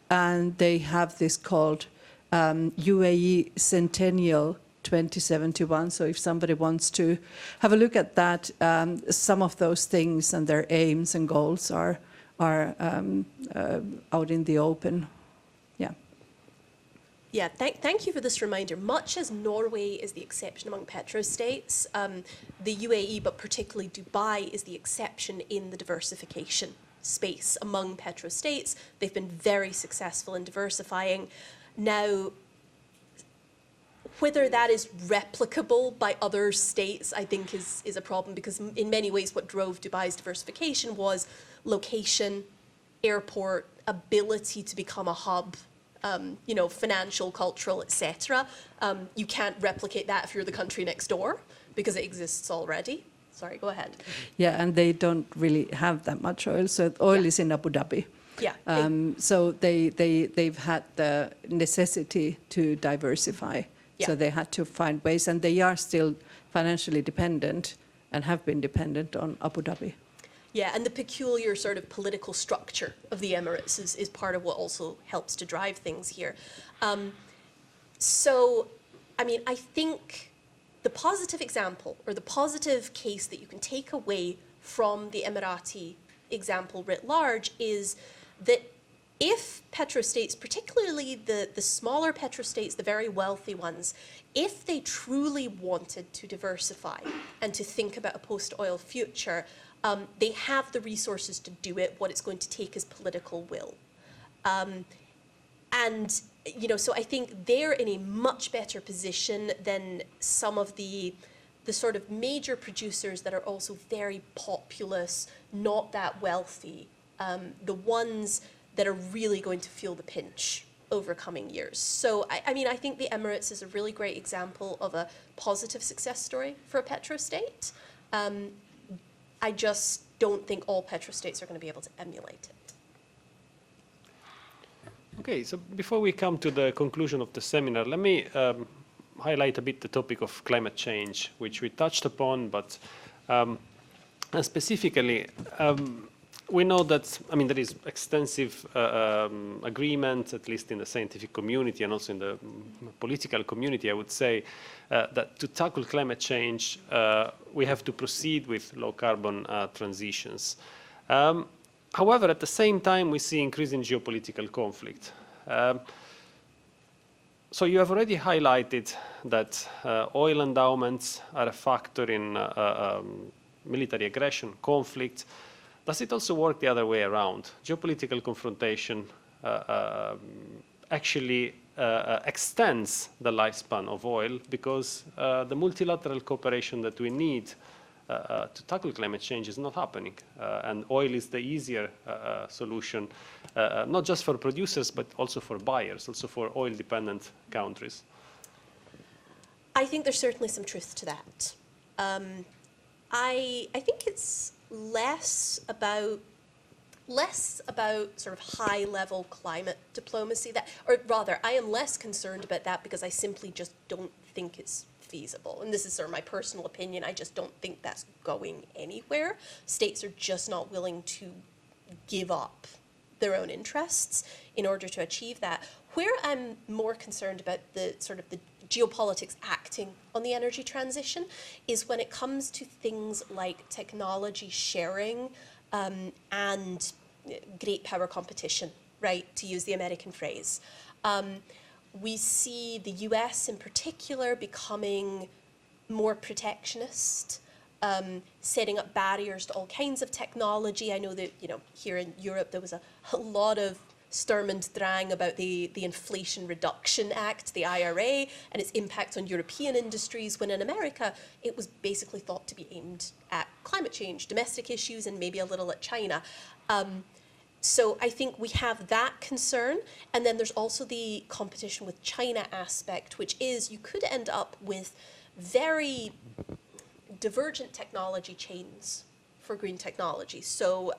And they have this called UAE Centennial 2071. So if somebody wants to have a look at that, some of those things and their aims and goals are out in the open. Yeah. Yeah, thank you for this reminder. Much as Norway is the exception among petrostates, the UAE, but particularly Dubai, is the exception in the diversification space among petrostates. They've been very successful in diversifying. Now, whether that is replicable by other states, I think is a problem, because in many ways what drove Dubai's diversification was location, airport, ability to become a hub, you know, financial, cultural, etc. You can't replicate that if you're the country next door, because it exists already. Sorry, go ahead. Yeah, and they don't really have that much oil. So oil is in Abu Dhabi. Yeah. So they've had the necessity to diversify. Yeah. So they had to find ways, and they are still financially dependent and have been dependent on Abu Dhabi. Yeah, and the peculiar sort of political structure of the Emirates is part of what also helps to drive things here. So, I mean, I think the positive example or the positive case that you can take away from the Emirati example writ large is that if petrostates, particularly the smaller petrostates, the very wealthy ones, if they truly wanted to diversify and to think about a post-oil future, they have the resources to do it. What it's going to take is political will. And, you know, so I think they're in a much better position than some of the sort of major producers that are also very populous, not that wealthy, the ones that are really going to feel the pinch over coming years. So, I mean, I think the Emirates is a really great example of a positive success story for a petrostate. I just don't think all petrostates are going to be able to emulate it. Okay, so before we come to the conclusion of the seminar, let me highlight a bit the topic of climate change, which we touched upon, but specifically, we know that, I mean, there is extensive agreement, at least in the scientific community and also in the political community, I would say, that to tackle climate change, we have to proceed with low carbon transitions. However, at the same time, we see increasing geopolitical conflict. So you have already highlighted that oil endowments are a factor in military aggression, conflict. Does it also work the other way around? Geopolitical confrontation actually extends the lifespan of oil because the multilateral cooperation that we need to tackle climate change is not happening. And oil is the easier solution, not just for producers, but also for buyers, also for oil-dependent countries. I think there's certainly some truth to that. I think it's less about sort of high-level climate diplomacy, or rather, I am less concerned about that because I simply just don't think it's feasible. And this is sort of my personal opinion. I just don't think that's going anywhere. States are just not willing to give up their own interests in order to achieve that. Where I'm more concerned about the sort of the geopolitics acting on the energy transition is when it comes to things like technology sharing and great power competition, right, to use the American phrase. We see the US in particular becoming more protectionist, setting up barriers to all kinds of technology. I know that, you know, here in Europe there was a lot of Sturm und Drang about the Inflation Reduction Act, the IRA, and its impact on European industries, when in America it was basically thought to be aimed at climate change, domestic issues, and maybe a little at China. So I think we have that concern, and then there's also the competition with China aspect, which is you could end up with very divergent technology chains for green technology. So,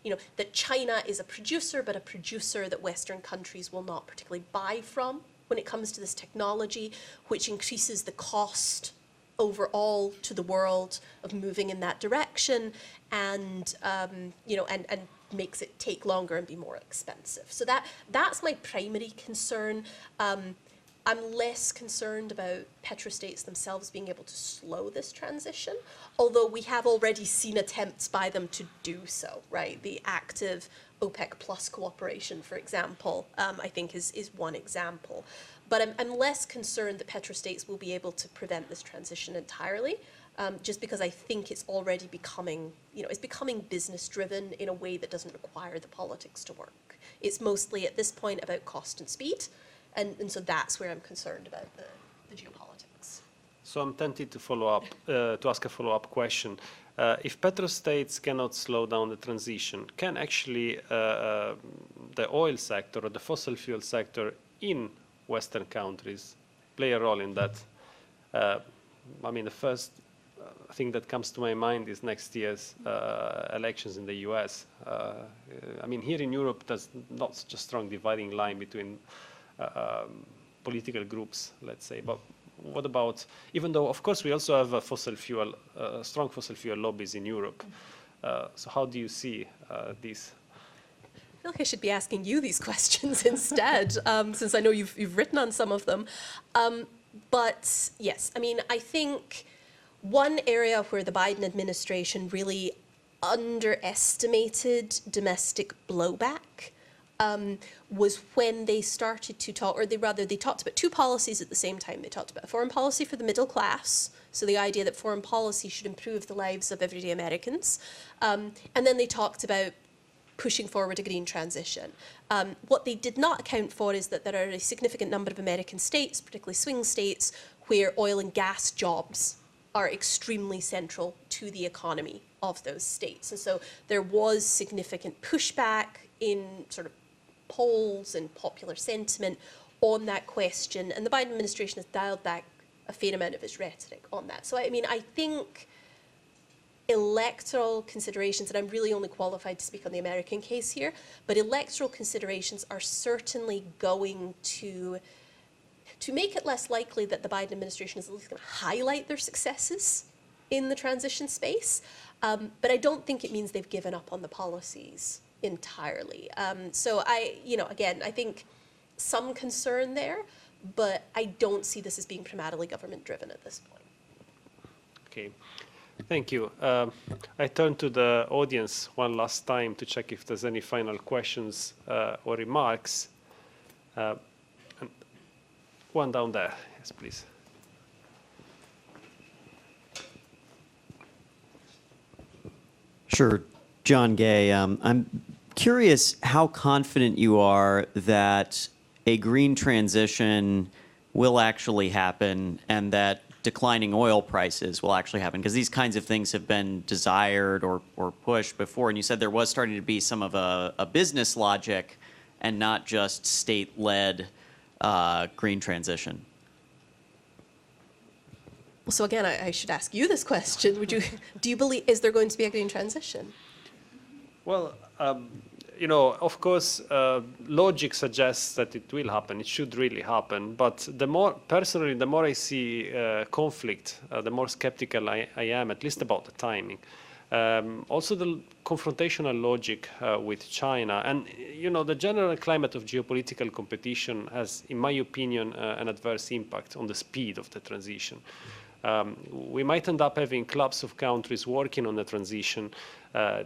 you know, that China is a producer, but a producer that Western countries will not particularly buy from when it comes to this technology, which increases the cost overall to the world of moving in that direction, and you know, and makes it take longer and be more expensive. So that's my primary concern. I'm less concerned about petrostates themselves being able to slow this transition, although we have already seen attempts by them to do so, right? The active OPEC plus cooperation, for example, I think is one example. But I'm less concerned that petrostates will be able to prevent this transition entirely, just because I think it's already becoming, you know, it's becoming business driven in a way that doesn't require the politics to work. It's mostly at this point about cost and speed. And so that's where I'm concerned about the geopolitics. So I'm tempted to follow up, to ask a follow-up question. If petrostates cannot slow down the transition, can actually the oil sector or the fossil fuel sector in Western countries play a role in that? I mean, the first thing that comes to my mind is next year's elections in the US. I mean, here in Europe, there's not such a strong dividing line between political groups, let's say. But what about, even though, of course, we also have a fossil fuel, strong fossil fuel lobbies in Europe, So how do you see this? I feel like I should be asking you these questions instead, since I know you've written on some of them. But yes, I mean, I think one area where the Biden administration really underestimated domestic blowback was when they started to talk, or they talked about two policies at the same time. They talked about a foreign policy for the middle class, so the idea that foreign policy should improve the lives of everyday Americans. And then they talked about pushing forward a green transition. What they did not account for is that there are a significant number of American states, particularly swing states, where oil and gas jobs are extremely central to the economy of those states. And so there was significant pushback in sort of polls and popular sentiment on that question. And the Biden administration has dialed back a fair amount of its rhetoric on that. So, I mean, I think electoral considerations, and I'm really only qualified to speak on the American case here, but electoral considerations are certainly going to make it less likely that the Biden administration is at least going to highlight their successes in the transition space. But I don't think it means they've given up on the policies entirely. So again, I think some concern there, but I don't see this as being primarily government driven at this point. Okay. Thank you. I turn to the audience one last time to check if there's any final questions or remarks. And one down there. Yes, please. Sure. John Gay, I'm curious how confident you are that a green transition will actually happen and that declining oil prices will actually happen, because these kinds of things have been desired or pushed before. And you said there was starting to be some of a business logic and not just state-led green transition. Well, so again, I should ask you this question. Do you believe, is there going to be a green transition? Well, of course, logic suggests that it will happen. It should really happen. But the more I see conflict, the more skeptical I am, at least about the timing. Also, the confrontational logic with China. And, the general climate of geopolitical competition has, in my opinion, an adverse impact on the speed of the transition. We might end up having clubs of countries working on the transition,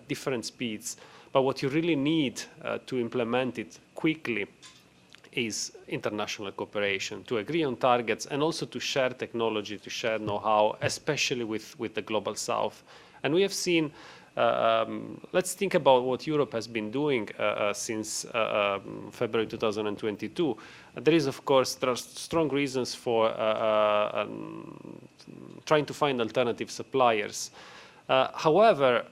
different speeds. But what you really need to implement it quickly is international cooperation, to agree on targets and also to share technology, to share know-how, especially with the global south. And we have seen, let's think about what Europe has been doing since February 2022. There are strong reasons for trying to find alternative suppliers. However,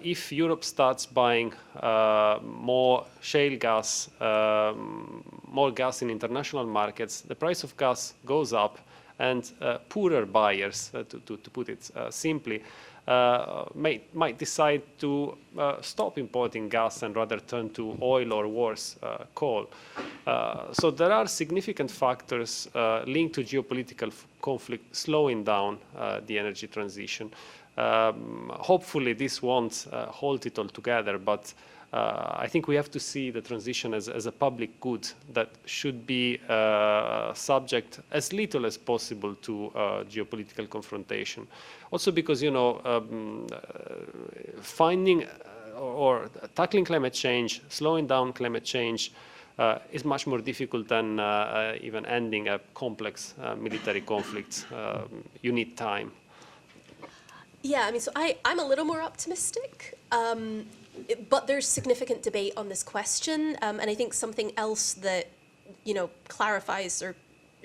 if Europe starts buying more shale gas, more gas in international markets, the price of gas goes up, and poorer buyers, to put it simply, might decide to stop importing gas and rather turn to oil or worse, coal. So there are significant factors linked to geopolitical conflict slowing down the energy transition. Hopefully this won't halt it altogether, but I think we have to see the transition as a public good that should be subject as little as possible to geopolitical confrontation. Also because, finding or tackling climate change, slowing down climate change is much more difficult than even ending a complex military conflict. You need time. Yeah, I mean, so I'm a little more optimistic, but there's significant debate on this question, and I think something else that, clarifies or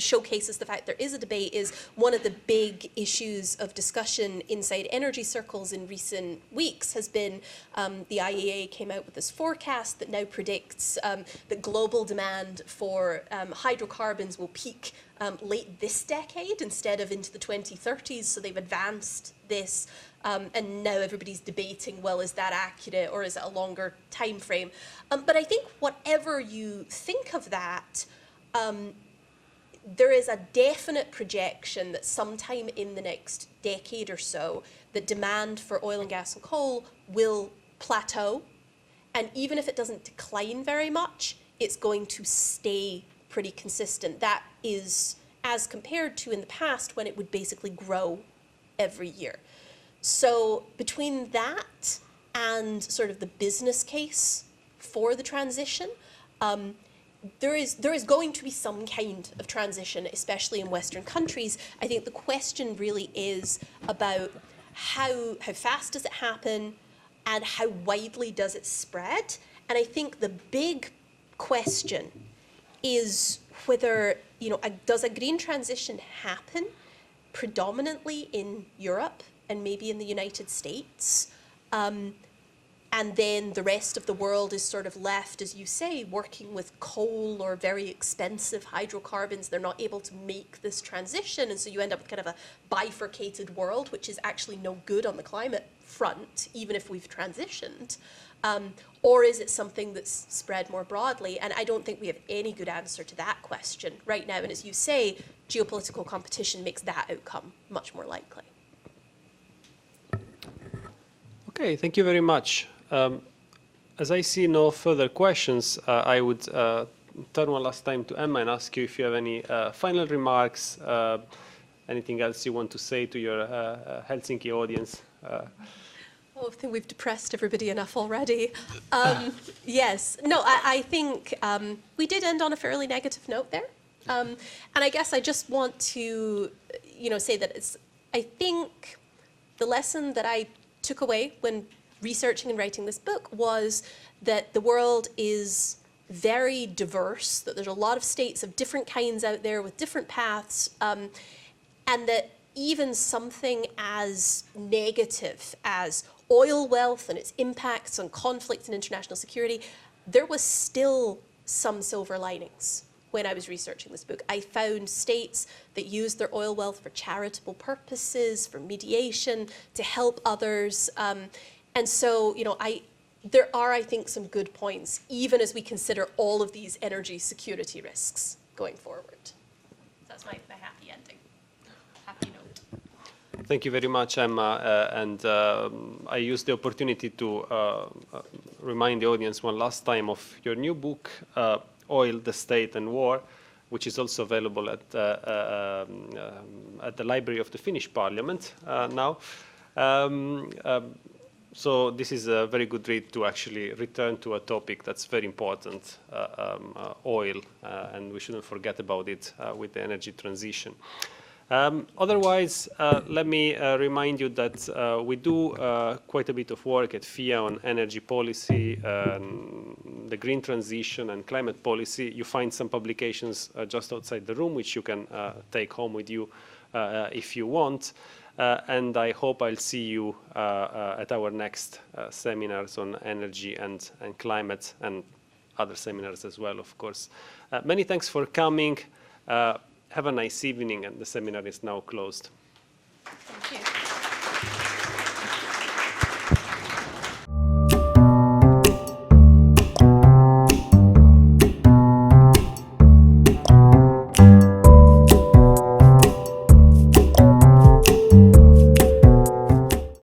showcases the fact there is a debate is one of the big issues of discussion inside energy circles in recent weeks has been the IEA came out with this forecast that now predicts that global demand for hydrocarbons will peak late this decade instead of into the 2030s. So they've advanced this, and now everybody's debating, well, is that accurate or is it a longer time frame? But I think whatever you think of that, there is a definite projection that sometime in the next decade or so, that demand for oil and gas and coal will plateau. And even if it doesn't decline very much, it's going to stay pretty consistent. That is as compared to in the past when it would basically grow every year. So between that and sort of the business case for the transition, there is going to be some kind of transition, especially in Western countries. I think the question really is about how fast does it happen and how widely does it spread? And I think the big question is whether, does a green transition happen predominantly in Europe and maybe in the United States? And then the rest of the world is sort of left, as you say, working with coal or very expensive hydrocarbons. They're not able to make this transition. And so you end up with kind of a bifurcated world, which is actually no good on the climate front, even if we've transitioned. Or is it something that's spread more broadly? And I don't think we have any good answer to that question right now. And as you say, geopolitical competition makes that outcome much more likely. Okay, thank you very much. As I see no further questions, I would turn one last time to Emma and ask you if you have any final remarks, anything else you want to say to your Helsinki audience. Oh, I think we've depressed everybody enough already. Yes, no, I think we did end on a fairly negative note there. And I guess I just want to, say that I think the lesson that I took away when researching and writing this book was that the world is very diverse, that there's a lot of states of different kinds out there with different paths, and that even something as negative as oil wealth and its impacts on conflict and international security, there was still some silver linings. When I was researching this book, I found states that used their oil wealth for charitable purposes, for mediation, to help others. And so, there are, I think, some good points, even as we consider all of these energy security risks going forward. That's my happy ending, happy note. Thank you very much, Emma. And I use the opportunity to remind the audience one last time of your new book, Oil, the State and War, which is also available at the Library of the Finnish Parliament now. So this is a very good read to actually return to a topic that's very important, oil, and we shouldn't forget about it with the energy transition. Otherwise, let me remind you that we do quite a bit of work at FIIA on energy policy, the green transition and climate policy. You find some publications just outside the room, which you can take home with you if you want. And I hope I'll see you at our next seminars on energy and climate, and other seminars as well, of course. Many thanks for coming. Have a nice evening, and the seminar is now closed. Thank you.